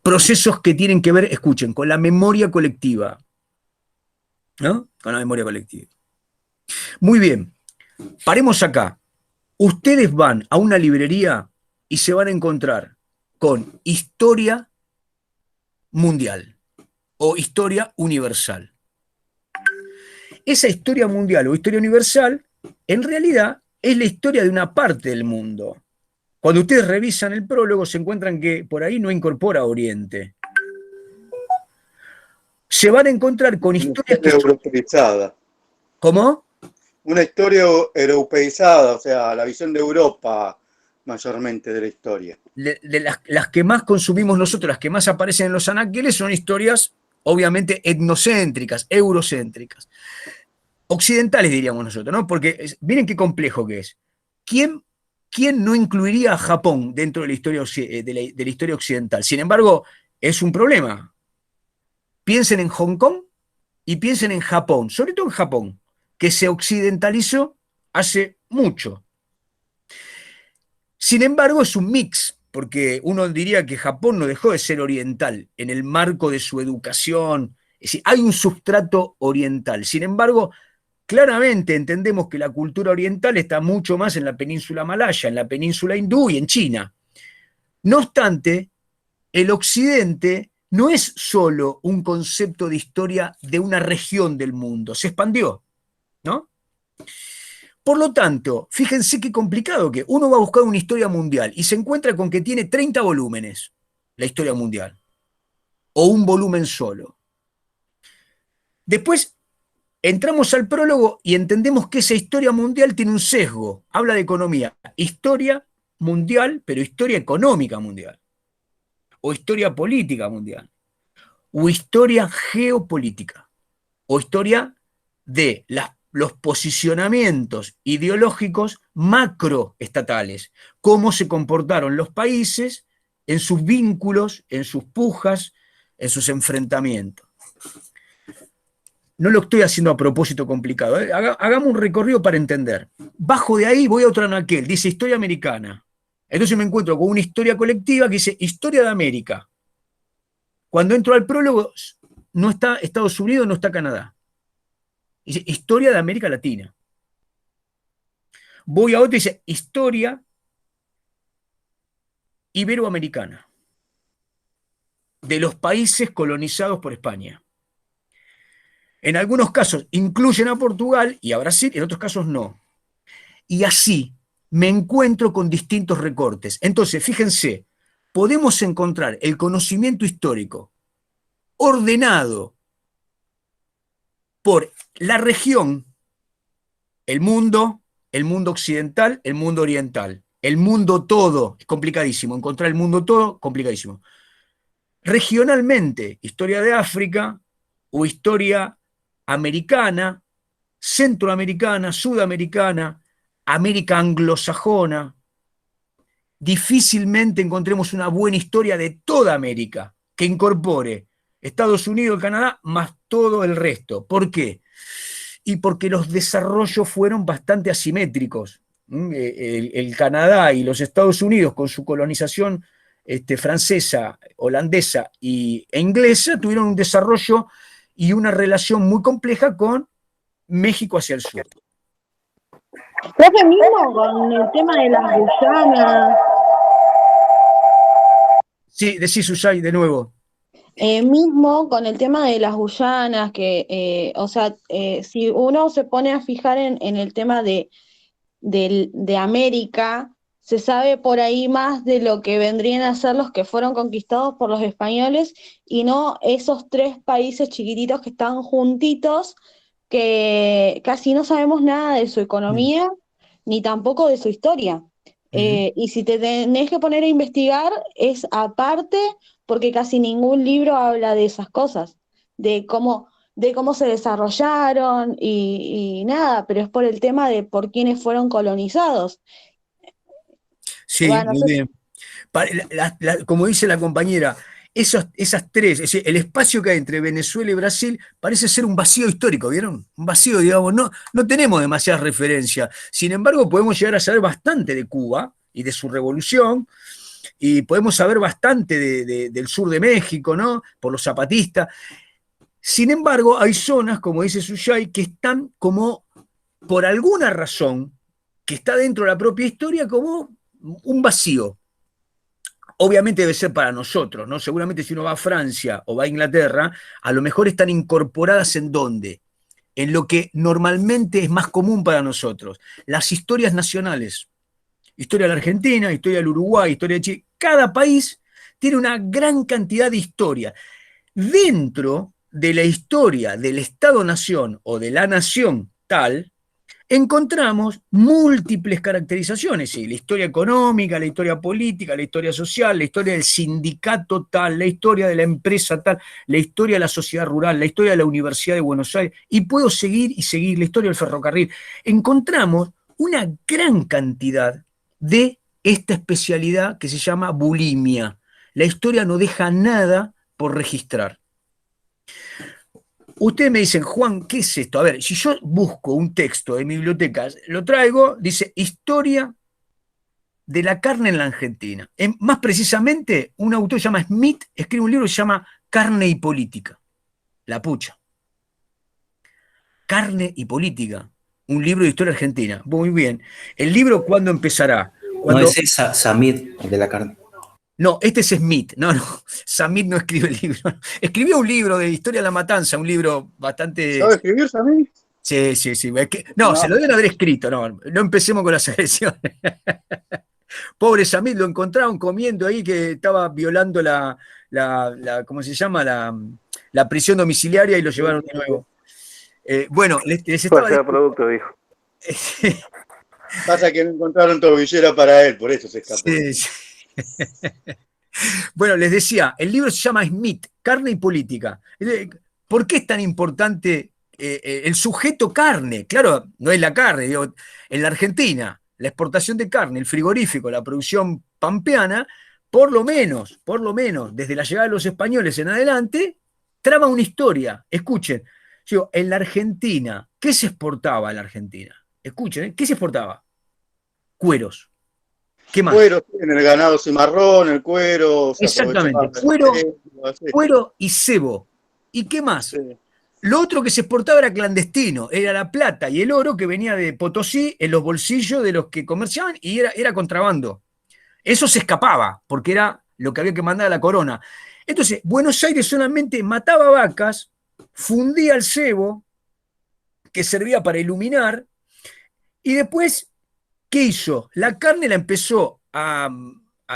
procesos que tienen que ver, escuchen, con la memoria colectiva, ¿no? Con la memoria colectiva. Muy bien, paremos acá. Ustedes van a una librería y se van a encontrar con historia mundial o historia universal. Esa historia mundial o historia universal, en realidad, es la historia de una parte del mundo. Cuando ustedes revisan el prólogo, se encuentran que por ahí no incorpora Oriente. Se van a encontrar con historias que son... europeizada. ¿Cómo? Una historia europeizada, o sea, la visión de Europa mayormente de la historia. De las que más consumimos nosotros, las que más aparecen en los anaqueles, son historias obviamente etnocéntricas, eurocéntricas. Occidentales diríamos nosotros, ¿no? Porque miren qué complejo que es. ¿Quién no incluiría a Japón dentro de la historia, de la historia occidental? Sin embargo, es un problema. Piensen en Hong Kong y piensen en Japón, sobre todo en Japón, que se occidentalizó hace mucho. Sin embargo, es un mix, porque uno diría que Japón no dejó de ser oriental en el marco de su educación. Es decir, hay un sustrato oriental. Sin embargo, claramente entendemos que la cultura oriental está mucho más en la península malaya, en la península hindú y en China. No obstante, el occidente no es solo un concepto de historia de una región del mundo, se expandió, ¿no? Por lo tanto, fíjense qué complicado que uno va a buscar una historia mundial y se encuentra con que tiene 30 volúmenes, la historia mundial, o un volumen solo. Después entramos al prólogo y entendemos que esa historia mundial tiene un sesgo, habla de economía, historia mundial, pero historia económica mundial, o historia política mundial, o historia geopolítica, o historia de los posicionamientos ideológicos macroestatales, cómo se comportaron los países en sus vínculos, en sus pujas, en sus enfrentamientos. No lo estoy haciendo a propósito complicado, ¿eh? Hagamos un recorrido para entender. Bajo de ahí voy a otro anaquel, dice historia americana. Entonces me encuentro con una historia colectiva que dice historia de América. Cuando entro al prólogo, no está Estados Unidos, no está Canadá. Dice historia de América Latina. Voy a otro y dice historia iberoamericana, de los países colonizados por España. En algunos casos incluyen a Portugal y a Brasil, en otros casos no. Y así me encuentro con distintos recortes. Entonces, fíjense, podemos encontrar el conocimiento histórico ordenado por la región, el mundo occidental, el mundo oriental, el mundo todo, es complicadísimo, encontrar el mundo todo, complicadísimo. Regionalmente, historia de África o historia americana, centroamericana, sudamericana, América anglosajona. Difícilmente encontremos una buena historia de toda América que incorpore Estados Unidos y Canadá más todo el resto. ¿Por qué? Y porque los desarrollos fueron bastante asimétricos. El Canadá y los Estados Unidos, con su colonización francesa, holandesa e inglesa, tuvieron un desarrollo y una relación muy compleja con México hacia el sur. Profe, mismo con el tema de las Guyanas. Sí, decí Susay de nuevo. Mismo con el tema de las Guyanas, que, o sea, si uno se pone a fijar en el tema de América, se sabe por ahí más de lo que vendrían a ser los que fueron conquistados por los españoles y no esos 3 países chiquititos que están juntitos, que casi no sabemos nada de su economía ni tampoco de su historia. Y si te tenés que poner a investigar, es aparte, porque casi ningún libro habla de esas cosas, de cómo se desarrollaron y nada, pero es por el tema de por quiénes fueron colonizados. Sí, Bueno, muy bien. Como dice la compañera, esas tres, es decir, el espacio que hay entre Venezuela y Brasil parece ser un vacío histórico, ¿vieron? Un vacío, digamos, no tenemos demasiadas referencias. Sin embargo, podemos llegar a saber bastante de Cuba y de su revolución, y podemos saber bastante del sur de México, ¿no? Por los zapatistas. Sin embargo, hay zonas, como dice Suyay, que están como, por alguna razón, que está dentro de la propia historia, como un vacío. Obviamente debe ser para nosotros, ¿no? Seguramente si uno va a Francia o va a Inglaterra, a lo mejor están incorporadas en dónde, en lo que normalmente es más común para nosotros, las historias nacionales. Historia de la Argentina, historia del Uruguay, historia de Chile. Cada país tiene una gran cantidad de historia. Dentro de la historia del Estado-Nación o de la nación tal, encontramos múltiples caracterizaciones, ¿sí? La historia económica, la historia política, la historia social, la historia del sindicato tal, la historia de la empresa tal, la historia de la sociedad rural, la historia de la Universidad de Buenos Aires, y puedo seguir y seguir, la historia del ferrocarril. Encontramos una gran cantidad de esta especialidad que se llama bulimia. La historia no deja nada por registrar. Ustedes me dicen, Juan, ¿qué es esto? A ver, si yo busco un texto de mi biblioteca, lo traigo, dice Historia de la carne en la Argentina. Más precisamente, un autor que se llama Smith escribe un libro que se llama Carne y Política. La pucha. Carne y Política. Un libro de historia argentina. Muy bien. ¿El libro cuándo empezará? No es esa Samid de la carne. No, este es Smith. No. Samit no escribe el libro. Escribió un libro de Historia de la Matanza, un libro bastante. ¿Sabe escribir Samit? Sí. Es que... no, se lo deben haber escrito. No empecemos con las agresiones. Pobre Samit, lo encontraron comiendo ahí que estaba violando ¿cómo se llama? La prisión domiciliaria y lo llevaron de nuevo. Bueno, les estaba diciendo. Producto, dijo. Pasa que no encontraron tobillera para él, por eso se escapó. Sí. Bueno, les decía, el libro se llama Smith, Carne y Política. ¿Por qué es tan importante el sujeto carne? Claro, no es la carne, digo, en la Argentina, la exportación de carne, el frigorífico, la producción pampeana, por lo menos, desde la llegada de los españoles en adelante, trama una historia. Escuchen, digo, en la Argentina, ¿qué se exportaba en la Argentina? Escuchen, ¿qué se exportaba? Cueros. ¿Qué más? Cuero, en el ganado cimarrón, el cuero. Exactamente, cuero y cebo. ¿Y qué más? Sí. Lo otro que se exportaba era clandestino, era la plata y el oro que venía de Potosí en los bolsillos de los que comerciaban y era contrabando. Eso se escapaba, porque era lo que había que mandar a la corona. Entonces, Buenos Aires solamente mataba vacas, fundía el cebo, que servía para iluminar, y después, ¿qué hizo? La carne la empezó a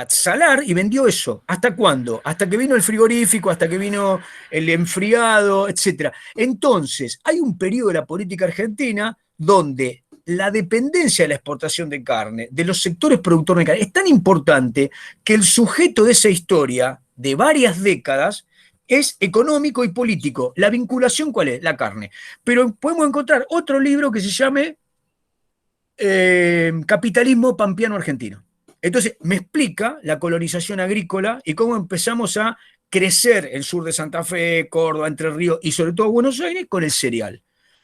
salar y vendió eso. ¿Hasta cuándo? Hasta que vino el frigorífico, hasta que vino el enfriado, etc. Entonces, hay un periodo de la política argentina donde la dependencia de la exportación de carne, de los sectores productores de carne, es tan importante que el sujeto de esa historia, de varias décadas, es económico y político. ¿La vinculación cuál es? La carne. Pero podemos encontrar otro libro que se llame Capitalismo Pampeano Argentino. Entonces, me explica la colonización agrícola y cómo empezamos a crecer el sur de Santa Fe, Córdoba, Entre Ríos y sobre todo Buenos Aires con el cereal.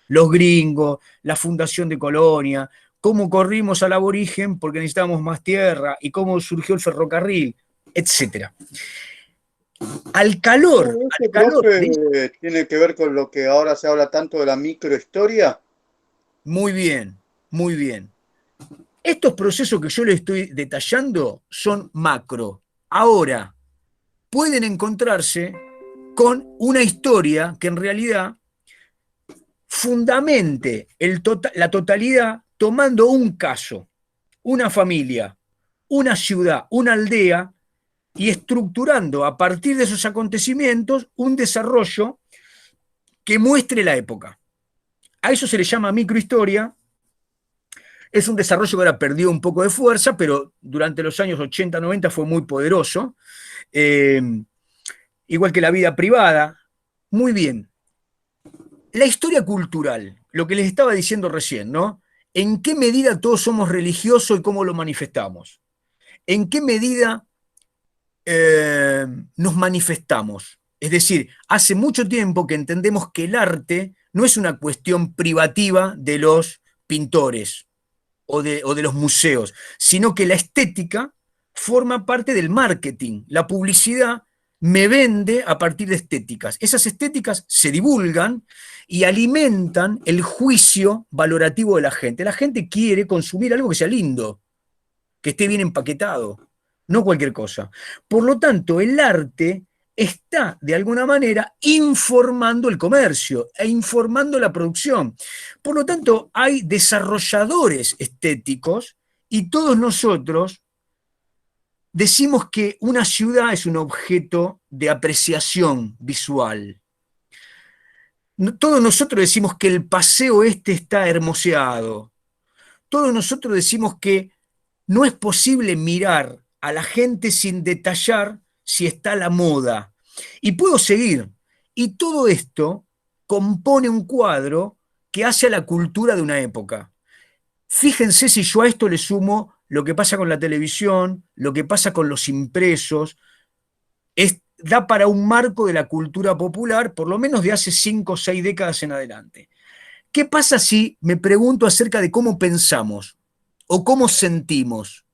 Los gringos, la fundación de Colonia, cómo corrimos al aborigen porque necesitábamos más tierra y cómo surgió el ferrocarril, etc. Al calor. ¿Tiene que ver con lo que ahora se habla tanto de la microhistoria? Muy bien. Muy bien. Estos procesos que yo les estoy detallando son macro. Ahora, pueden encontrarse con una historia que en realidad fundamente la totalidad tomando un caso, una familia, una ciudad, una aldea, y estructurando a partir de esos acontecimientos un desarrollo que muestre la época. A eso se le llama microhistoria. Es un desarrollo que ahora perdió un poco de fuerza, pero durante los años 80, 90 fue muy poderoso. Igual que la vida privada. Muy bien. La historia cultural, lo que les estaba diciendo recién, ¿no? ¿En qué medida todos somos religiosos y cómo lo manifestamos? ¿En qué medida nos manifestamos? Es decir, hace mucho tiempo que entendemos que el arte no es una cuestión privativa de los pintores o de los museos, sino que la estética forma parte del marketing. La publicidad me vende a partir de estéticas. Esas estéticas se divulgan y alimentan el juicio valorativo de la gente. La gente quiere consumir algo que sea lindo, que esté bien empaquetado, no cualquier cosa. Por lo tanto, el arte está, de alguna manera, informando el comercio e informando la producción. Por lo tanto, hay desarrolladores estéticos y todos nosotros decimos que una ciudad es un objeto de apreciación visual. Todos nosotros decimos que el paseo este está hermoseado. Todos nosotros decimos que no es posible mirar a la gente sin detallar si está la moda. Y puedo seguir. Y todo esto compone un cuadro que hace a la cultura de una época. Fíjense si yo a esto le sumo lo que pasa con la televisión, lo que pasa con los impresos, da para un marco de la cultura popular, por lo menos de hace 5 o 6 décadas en adelante. ¿Qué pasa si me pregunto acerca de cómo pensamos, o cómo sentimos,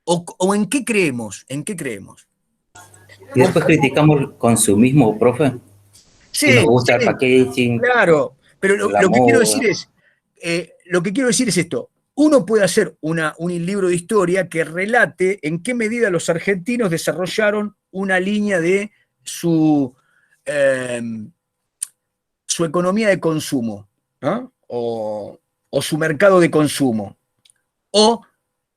o en qué creemos? ¿En qué creemos? Y después criticamos el consumismo, profe. Sí, Y nos gusta sí, el packaging, claro, pero la lo que quiero moda. decir es, esto. Uno puede hacer un libro de historia que relate en qué medida los argentinos desarrollaron una línea de su economía de consumo, ¿no? O su mercado de consumo, o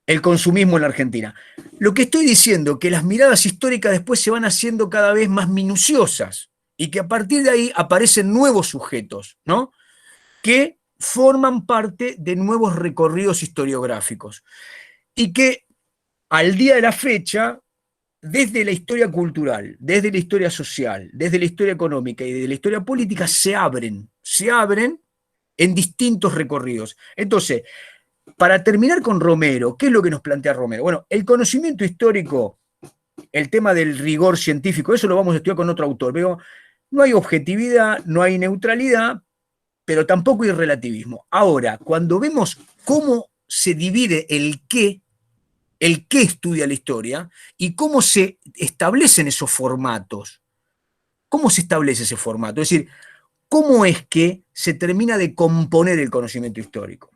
el consumismo en la Argentina. Lo que estoy diciendo es que las miradas históricas después se van haciendo cada vez más minuciosas y que a partir de ahí aparecen nuevos sujetos, ¿no? Que forman parte de nuevos recorridos historiográficos y que al día de la fecha, desde la historia cultural, desde la historia social, desde la historia económica y desde la historia política, se abren en distintos recorridos. Entonces, para terminar con Romero, ¿qué es lo que nos plantea Romero? Bueno, el conocimiento histórico, el tema del rigor científico, eso lo vamos a estudiar con otro autor, pero no hay objetividad, no hay neutralidad, pero tampoco hay relativismo. Ahora, cuando vemos cómo se divide el qué estudia la historia y cómo se establecen esos formatos, cómo se establece ese formato, es decir, cómo es que se termina de componer el conocimiento histórico.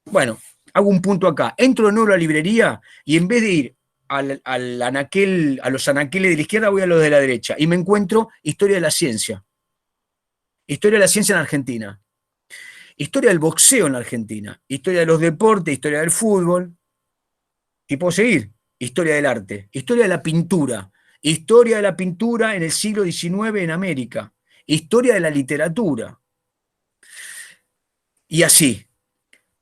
Bueno, hago un punto acá, entro de nuevo a la librería y en vez de ir a los anaqueles de la izquierda, voy a los de la derecha y me encuentro historia de la ciencia. Historia de la ciencia en Argentina. Historia del boxeo en la Argentina. Historia de los deportes, historia del fútbol. Y puedo seguir. Historia del arte. Historia de la pintura. Historia de la pintura en el siglo XIX en América. Historia de la literatura. Y así.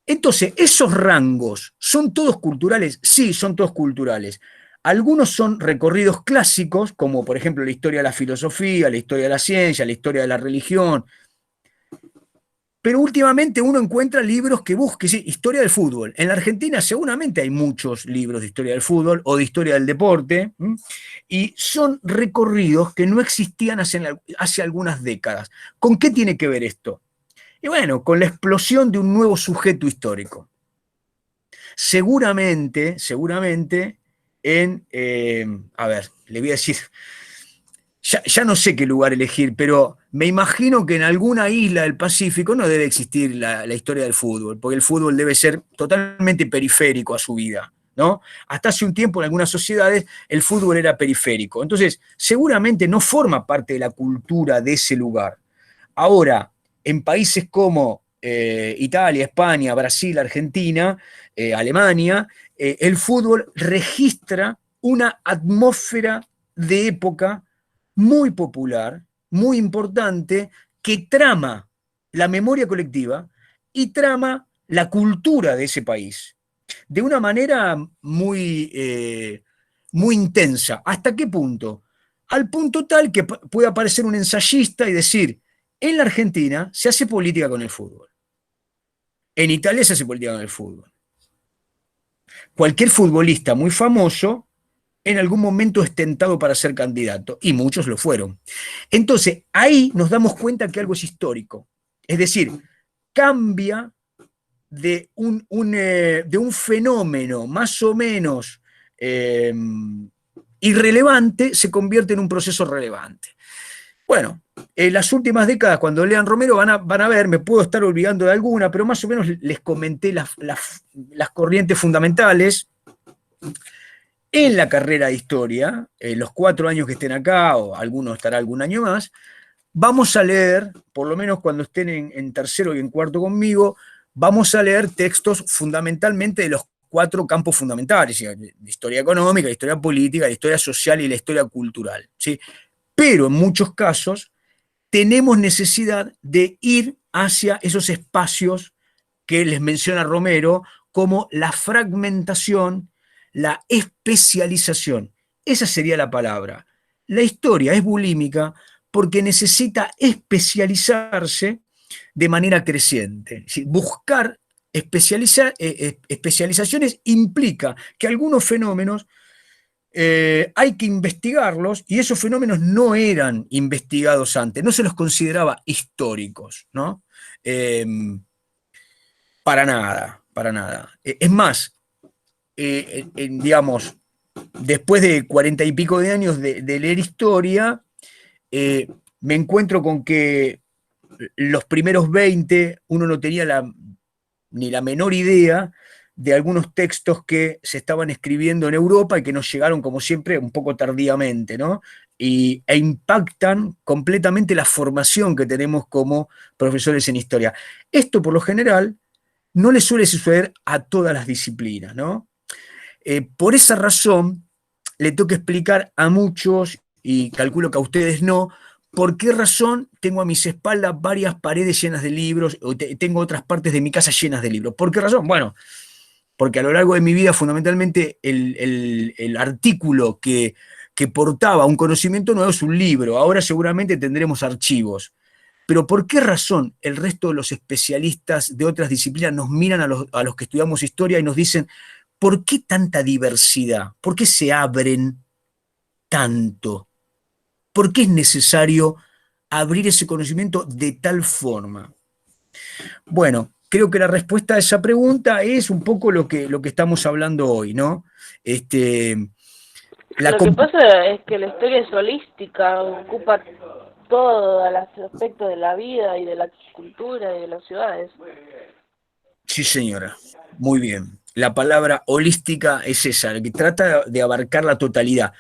Entonces, esos rangos, ¿son todos culturales? Sí, son todos culturales. Algunos son recorridos clásicos, como por ejemplo la historia de la filosofía, la historia de la ciencia, la historia de la religión. Pero últimamente uno encuentra libros que busquen, sí, historia del fútbol. En la Argentina seguramente hay muchos libros de historia del fútbol o de historia del deporte, y son recorridos que no existían hace algunas décadas. ¿Con qué tiene que ver esto? Y bueno, con la explosión de un nuevo sujeto histórico. Seguramente, a ver, le voy a decir, ya no sé qué lugar elegir, pero me imagino que en alguna isla del Pacífico no debe existir la historia del fútbol, porque el fútbol debe ser totalmente periférico a su vida. ¿no? Hasta hace un tiempo en algunas sociedades el fútbol era periférico. Entonces, seguramente no forma parte de la cultura de ese lugar. Ahora, en países como Italia, España, Brasil, Argentina, Alemania, el fútbol registra una atmósfera de época muy popular, muy importante, que trama la memoria colectiva y trama la cultura de ese país de una manera muy, muy intensa. ¿Hasta qué punto? Al punto tal que puede aparecer un ensayista y decir, en la Argentina se hace política con el fútbol. En Italia se hace política con el fútbol. Cualquier futbolista muy famoso en algún momento es tentado para ser candidato, y muchos lo fueron. Entonces, ahí nos damos cuenta que algo es histórico. Es decir, cambia de un fenómeno más o menos irrelevante, se convierte en un proceso relevante. Bueno, en las últimas décadas, cuando lean Romero, van a ver, me puedo estar olvidando de alguna, pero más o menos les comenté las corrientes fundamentales. En la carrera de historia, los 4 años que estén acá, o alguno estará algún año más, vamos a leer, por lo menos cuando estén en tercero y en cuarto conmigo, vamos a leer textos fundamentalmente de los 4 campos fundamentales, de historia económica, de historia política, de historia social y la historia cultural, ¿sí? Pero en muchos casos tenemos necesidad de ir hacia esos espacios que les menciona Romero, como la fragmentación, la especialización. Esa sería la palabra. La historia es bulímica porque necesita especializarse de manera creciente. Es decir, buscar especializaciones implica que algunos fenómenos hay que investigarlos, y esos fenómenos no eran investigados antes, no se los consideraba históricos, ¿no? Para nada, para nada. Es más, digamos, después de 40 y pico de años de leer historia, me encuentro con que los primeros 20 uno no tenía ni la menor idea de algunos textos que se estaban escribiendo en Europa y que nos llegaron, como siempre, un poco tardíamente, ¿no? E impactan completamente la formación que tenemos como profesores en historia. Esto, por lo general, no le suele suceder a todas las disciplinas, ¿no? Por esa razón, le tengo que explicar a muchos, y calculo que a ustedes no, por qué razón tengo a mis espaldas varias paredes llenas de libros, o tengo otras partes de mi casa llenas de libros. ¿Por qué razón? Bueno, porque a lo largo de mi vida, fundamentalmente, el artículo que portaba un conocimiento nuevo es un libro. Ahora seguramente tendremos archivos. Pero ¿por qué razón el resto de los especialistas de otras disciplinas nos miran a los que estudiamos historia y nos dicen, ¿por qué tanta diversidad? ¿Por qué se abren tanto? ¿Por qué es necesario abrir ese conocimiento de tal forma? Bueno, creo que la respuesta a esa pregunta es un poco lo que estamos hablando hoy, ¿no? Lo que pasa es que la historia es holística, ocupa todos los aspectos de la vida y de la cultura y de las ciudades. Sí, señora, muy bien. La palabra holística es esa, que trata de abarcar la totalidad.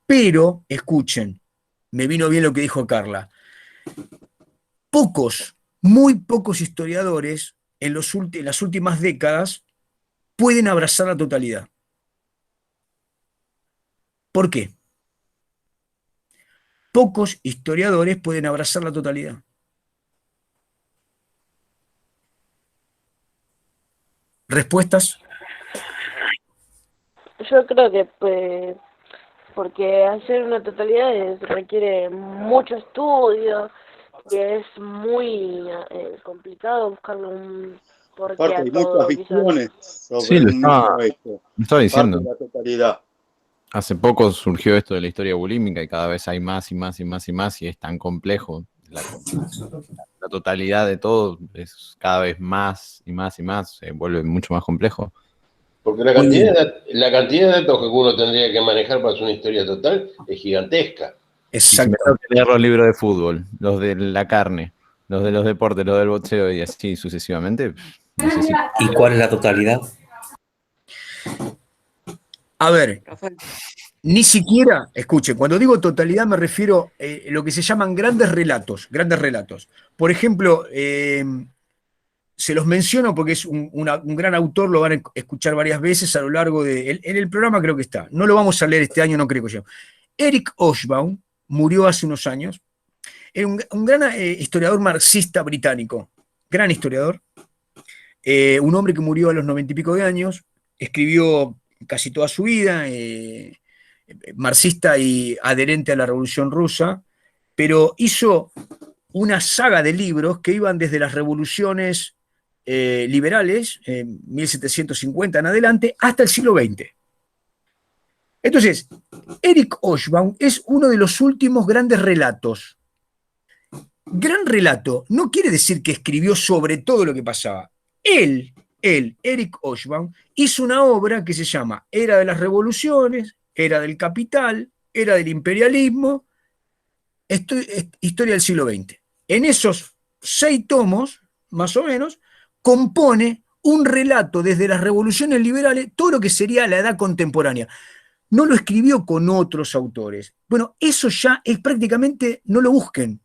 Pero, escuchen, me vino bien lo que dijo Carla. Muy pocos historiadores en las últimas décadas pueden abrazar la totalidad. ¿Por qué? Pocos historiadores pueden abrazar la totalidad. ¿Respuestas? Yo creo que porque hacer una totalidad requiere mucho estudio, que es muy complicado buscarle un porqué Aparte, a hay todo. muchas visiones sobre Sí, un mismo hecho. estaba diciendo. Parte de la totalidad. Hace poco surgió esto de la historia bulímica y cada vez hay más y más y más y más, y es tan complejo. La totalidad de todo es cada vez más y más y más, se vuelve mucho más complejo. Porque la cantidad de datos que uno tendría que manejar para hacer una historia total es gigantesca. Exacto. Tengo que leer los libros de fútbol, los de la carne, los de los deportes, los del boxeo y así sucesivamente. ¿Y cuál es la totalidad? A ver, Rafael. ni siquiera, escuche, cuando digo totalidad me refiero a lo que se llaman grandes relatos, grandes relatos. Por ejemplo, se los menciono porque es un gran autor, lo van a escuchar varias veces a lo largo de... En el programa creo que está, no lo vamos a leer este año, no creo que yo. Eric Hobsbawm murió hace unos años, era un gran historiador marxista británico, gran historiador, un hombre que murió a los 90 y pico de años, escribió casi toda su vida, marxista y adherente a la Revolución Rusa, pero hizo una saga de libros que iban desde las revoluciones liberales, 1750 en adelante, hasta el siglo XX. Entonces, Eric Hobsbawm es uno de los últimos grandes relatos. Gran relato no quiere decir que escribió sobre todo lo que pasaba. Él, Eric Hobsbawm, hizo una obra que se llama Era de las Revoluciones, Era del Capital, Era del Imperialismo, Historia del siglo XX. En esos 6 tomos, más o menos, compone un relato desde las revoluciones liberales, todo lo que sería la edad contemporánea. No lo escribió con otros autores. Bueno, eso ya es prácticamente, no lo busquen,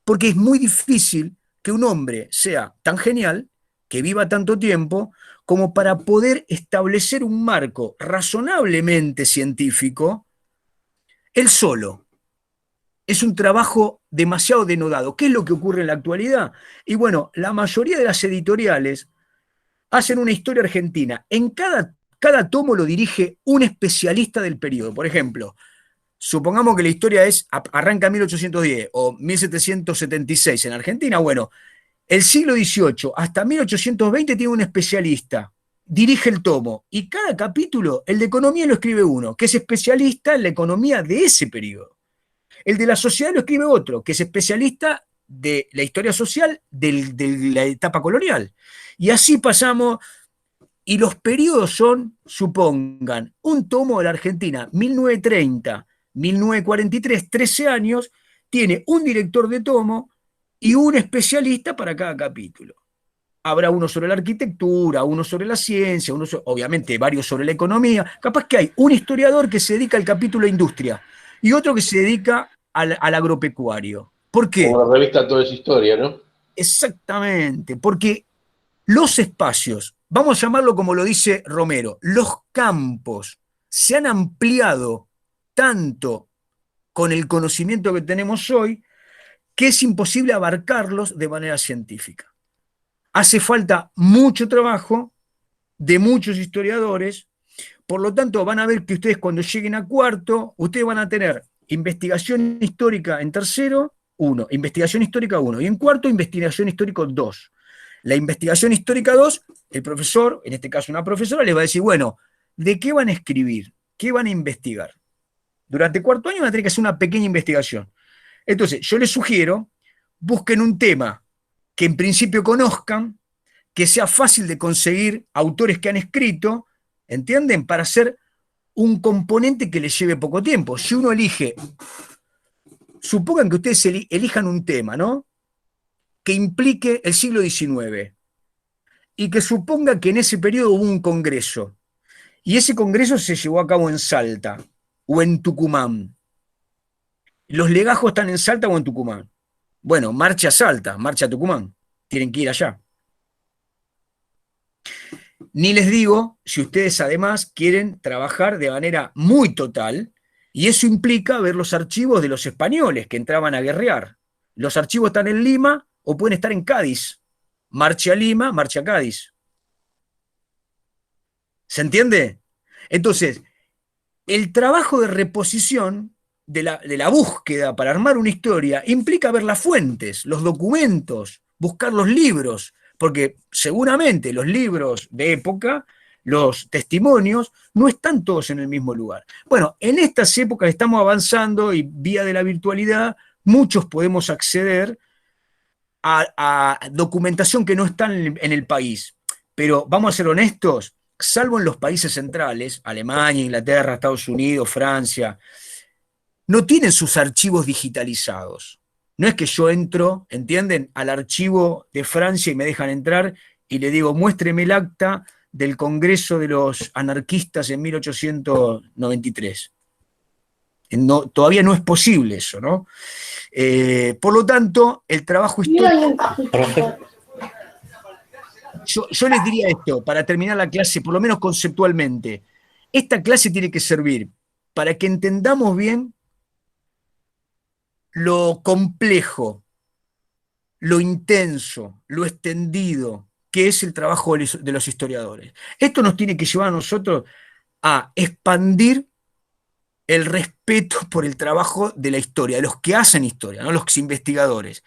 porque es muy difícil que un hombre sea tan genial, que viva tanto tiempo, como para poder establecer un marco razonablemente científico, él solo. Es un trabajo demasiado denodado. ¿Qué es lo que ocurre en la actualidad? Y bueno, la mayoría de las editoriales hacen una historia argentina. En cada tomo lo dirige un especialista del periodo. Por ejemplo, supongamos que la historia arranca en 1810 o 1776 en Argentina. Bueno, el siglo XVIII hasta 1820 tiene un especialista, dirige el tomo, y cada capítulo, el de economía lo escribe uno, que es especialista en la economía de ese periodo. El de la sociedad lo escribe otro, que es especialista de la historia social de la etapa colonial. Y así pasamos, y los periodos son, supongan, un tomo de la Argentina, 1930, 1943, 13 años, tiene un director de tomo y un especialista para cada capítulo. Habrá uno sobre la arquitectura, uno sobre la ciencia, obviamente varios sobre la economía. Capaz que hay un historiador que se dedica al capítulo de industria y otro que se dedica al agropecuario. ¿Por qué? Como la revista Toda esa Historia, ¿no? Exactamente, porque los espacios, vamos a llamarlo como lo dice Romero, los campos se han ampliado tanto con el conocimiento que tenemos hoy que es imposible abarcarlos de manera científica. Hace falta mucho trabajo de muchos historiadores, por lo tanto van a ver que ustedes cuando lleguen a cuarto, ustedes van a tener investigación histórica en tercero, 1, investigación histórica 1, y en cuarto, investigación histórica 2. La investigación histórica 2, el profesor, en este caso una profesora, les va a decir, bueno, ¿de qué van a escribir? ¿Qué van a investigar? Durante cuarto año van a tener que hacer una pequeña investigación. Entonces, yo les sugiero, busquen un tema que en principio conozcan, que sea fácil de conseguir autores que han escrito, ¿entienden? Para hacer un componente que les lleve poco tiempo. Si uno elige, supongan que ustedes elijan un tema, ¿no? Que implique el siglo XIX y que suponga que en ese periodo hubo un congreso y ese congreso se llevó a cabo en Salta o en Tucumán. Los legajos están en Salta o en Tucumán. Bueno, marcha a Salta, marcha a Tucumán. Tienen que ir allá. Ni les digo si ustedes además quieren trabajar de manera muy total, y eso implica ver los archivos de los españoles que entraban a guerrear. Los archivos están en Lima o pueden estar en Cádiz. Marcha a Lima, marcha a Cádiz. ¿Se entiende? Entonces, el trabajo de reposición de la búsqueda para armar una historia implica ver las fuentes, los documentos, buscar los libros, porque seguramente los libros de época, los testimonios, no están todos en el mismo lugar. Bueno, en estas épocas estamos avanzando y vía de la virtualidad, muchos podemos acceder a documentación que no está en el país. Pero vamos a ser honestos, salvo en los países centrales, Alemania, Inglaterra, Estados Unidos, Francia, no tienen sus archivos digitalizados. No es que yo entro, ¿entienden?, al archivo de Francia y me dejan entrar y le digo, muéstreme el acta del Congreso de los Anarquistas en 1893. No, todavía no es posible eso, ¿no? Por lo tanto, el trabajo histórico... Yo les diría esto, para terminar la clase, por lo menos conceptualmente. Esta clase tiene que servir para que entendamos bien lo complejo, lo intenso, lo extendido que es el trabajo de los historiadores. Esto nos tiene que llevar a nosotros a expandir el respeto por el trabajo de la historia, de los que hacen historia, ¿no? Los investigadores.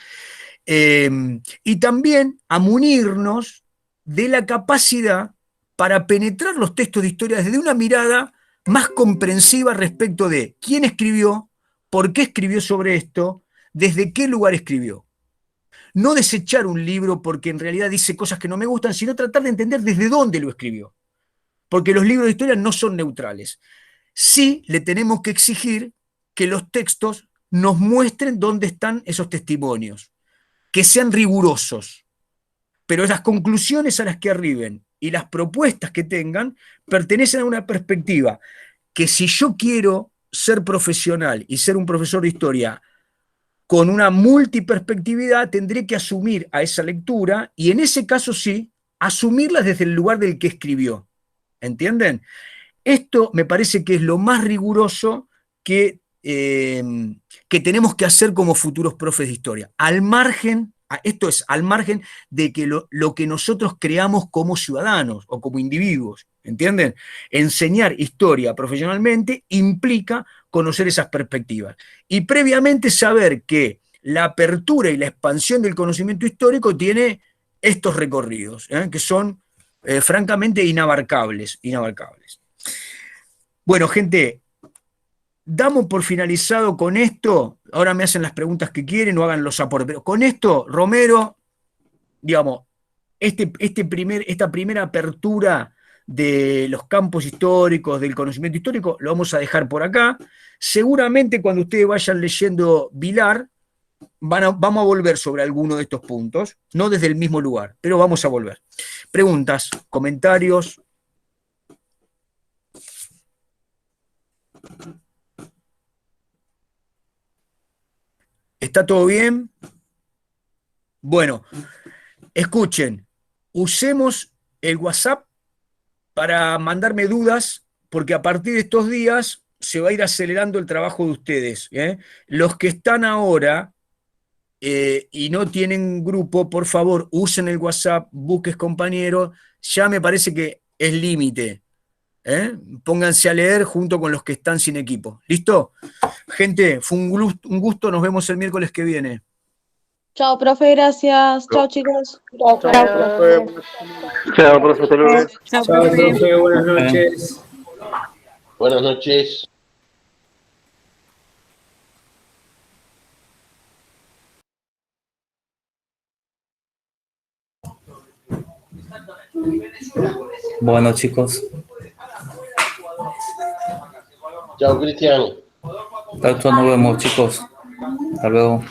Y también a munirnos de la capacidad para penetrar los textos de historia desde una mirada más comprensiva respecto de quién escribió, por qué escribió sobre esto, desde qué lugar escribió. No desechar un libro porque en realidad dice cosas que no me gustan, sino tratar de entender desde dónde lo escribió. Porque los libros de historia no son neutrales. Sí le tenemos que exigir que los textos nos muestren dónde están esos testimonios, que sean rigurosos, pero las conclusiones a las que arriben y las propuestas que tengan pertenecen a una perspectiva que si yo quiero ser profesional y ser un profesor de historia con una multiperspectividad, tendré que asumir a esa lectura y en ese caso sí, asumirla desde el lugar del que escribió. ¿Entienden? Esto me parece que es lo más riguroso que tenemos que hacer como futuros profes de historia. Al margen, esto es al margen de que lo que nosotros creamos como ciudadanos o como individuos, ¿entienden? Enseñar historia profesionalmente implica conocer esas perspectivas. Y previamente saber que la apertura y la expansión del conocimiento histórico tiene estos recorridos, que son francamente inabarcables. Bueno, gente, damos por finalizado con esto. Ahora me hacen las preguntas que quieren o hagan los aportes. Pero con esto, Romero, digamos, esta primera apertura de los campos históricos, del conocimiento histórico, lo vamos a dejar por acá. Seguramente cuando ustedes vayan leyendo Vilar, vamos a volver sobre alguno de estos puntos, no desde el mismo lugar, pero vamos a volver. Preguntas, comentarios. ¿Está todo bien? Bueno, escuchen, usemos el WhatsApp para mandarme dudas, porque a partir de estos días se va a ir acelerando el trabajo de ustedes. Los que están ahora y no tienen grupo, por favor, usen el WhatsApp, busques compañeros, ya me parece que es límite. Pónganse a leer junto con los que están sin equipo. ¿Listo? Gente, fue un gusto, nos vemos el miércoles que viene. Chao, profe, gracias. Chao, chicos. Chao, profe. Chao, profe, hasta luego. Chao, profe, buenas noches. Buenas noches. Bueno, chicos. Chao, Cristian. Chao, nos vemos, chicos. Hasta luego.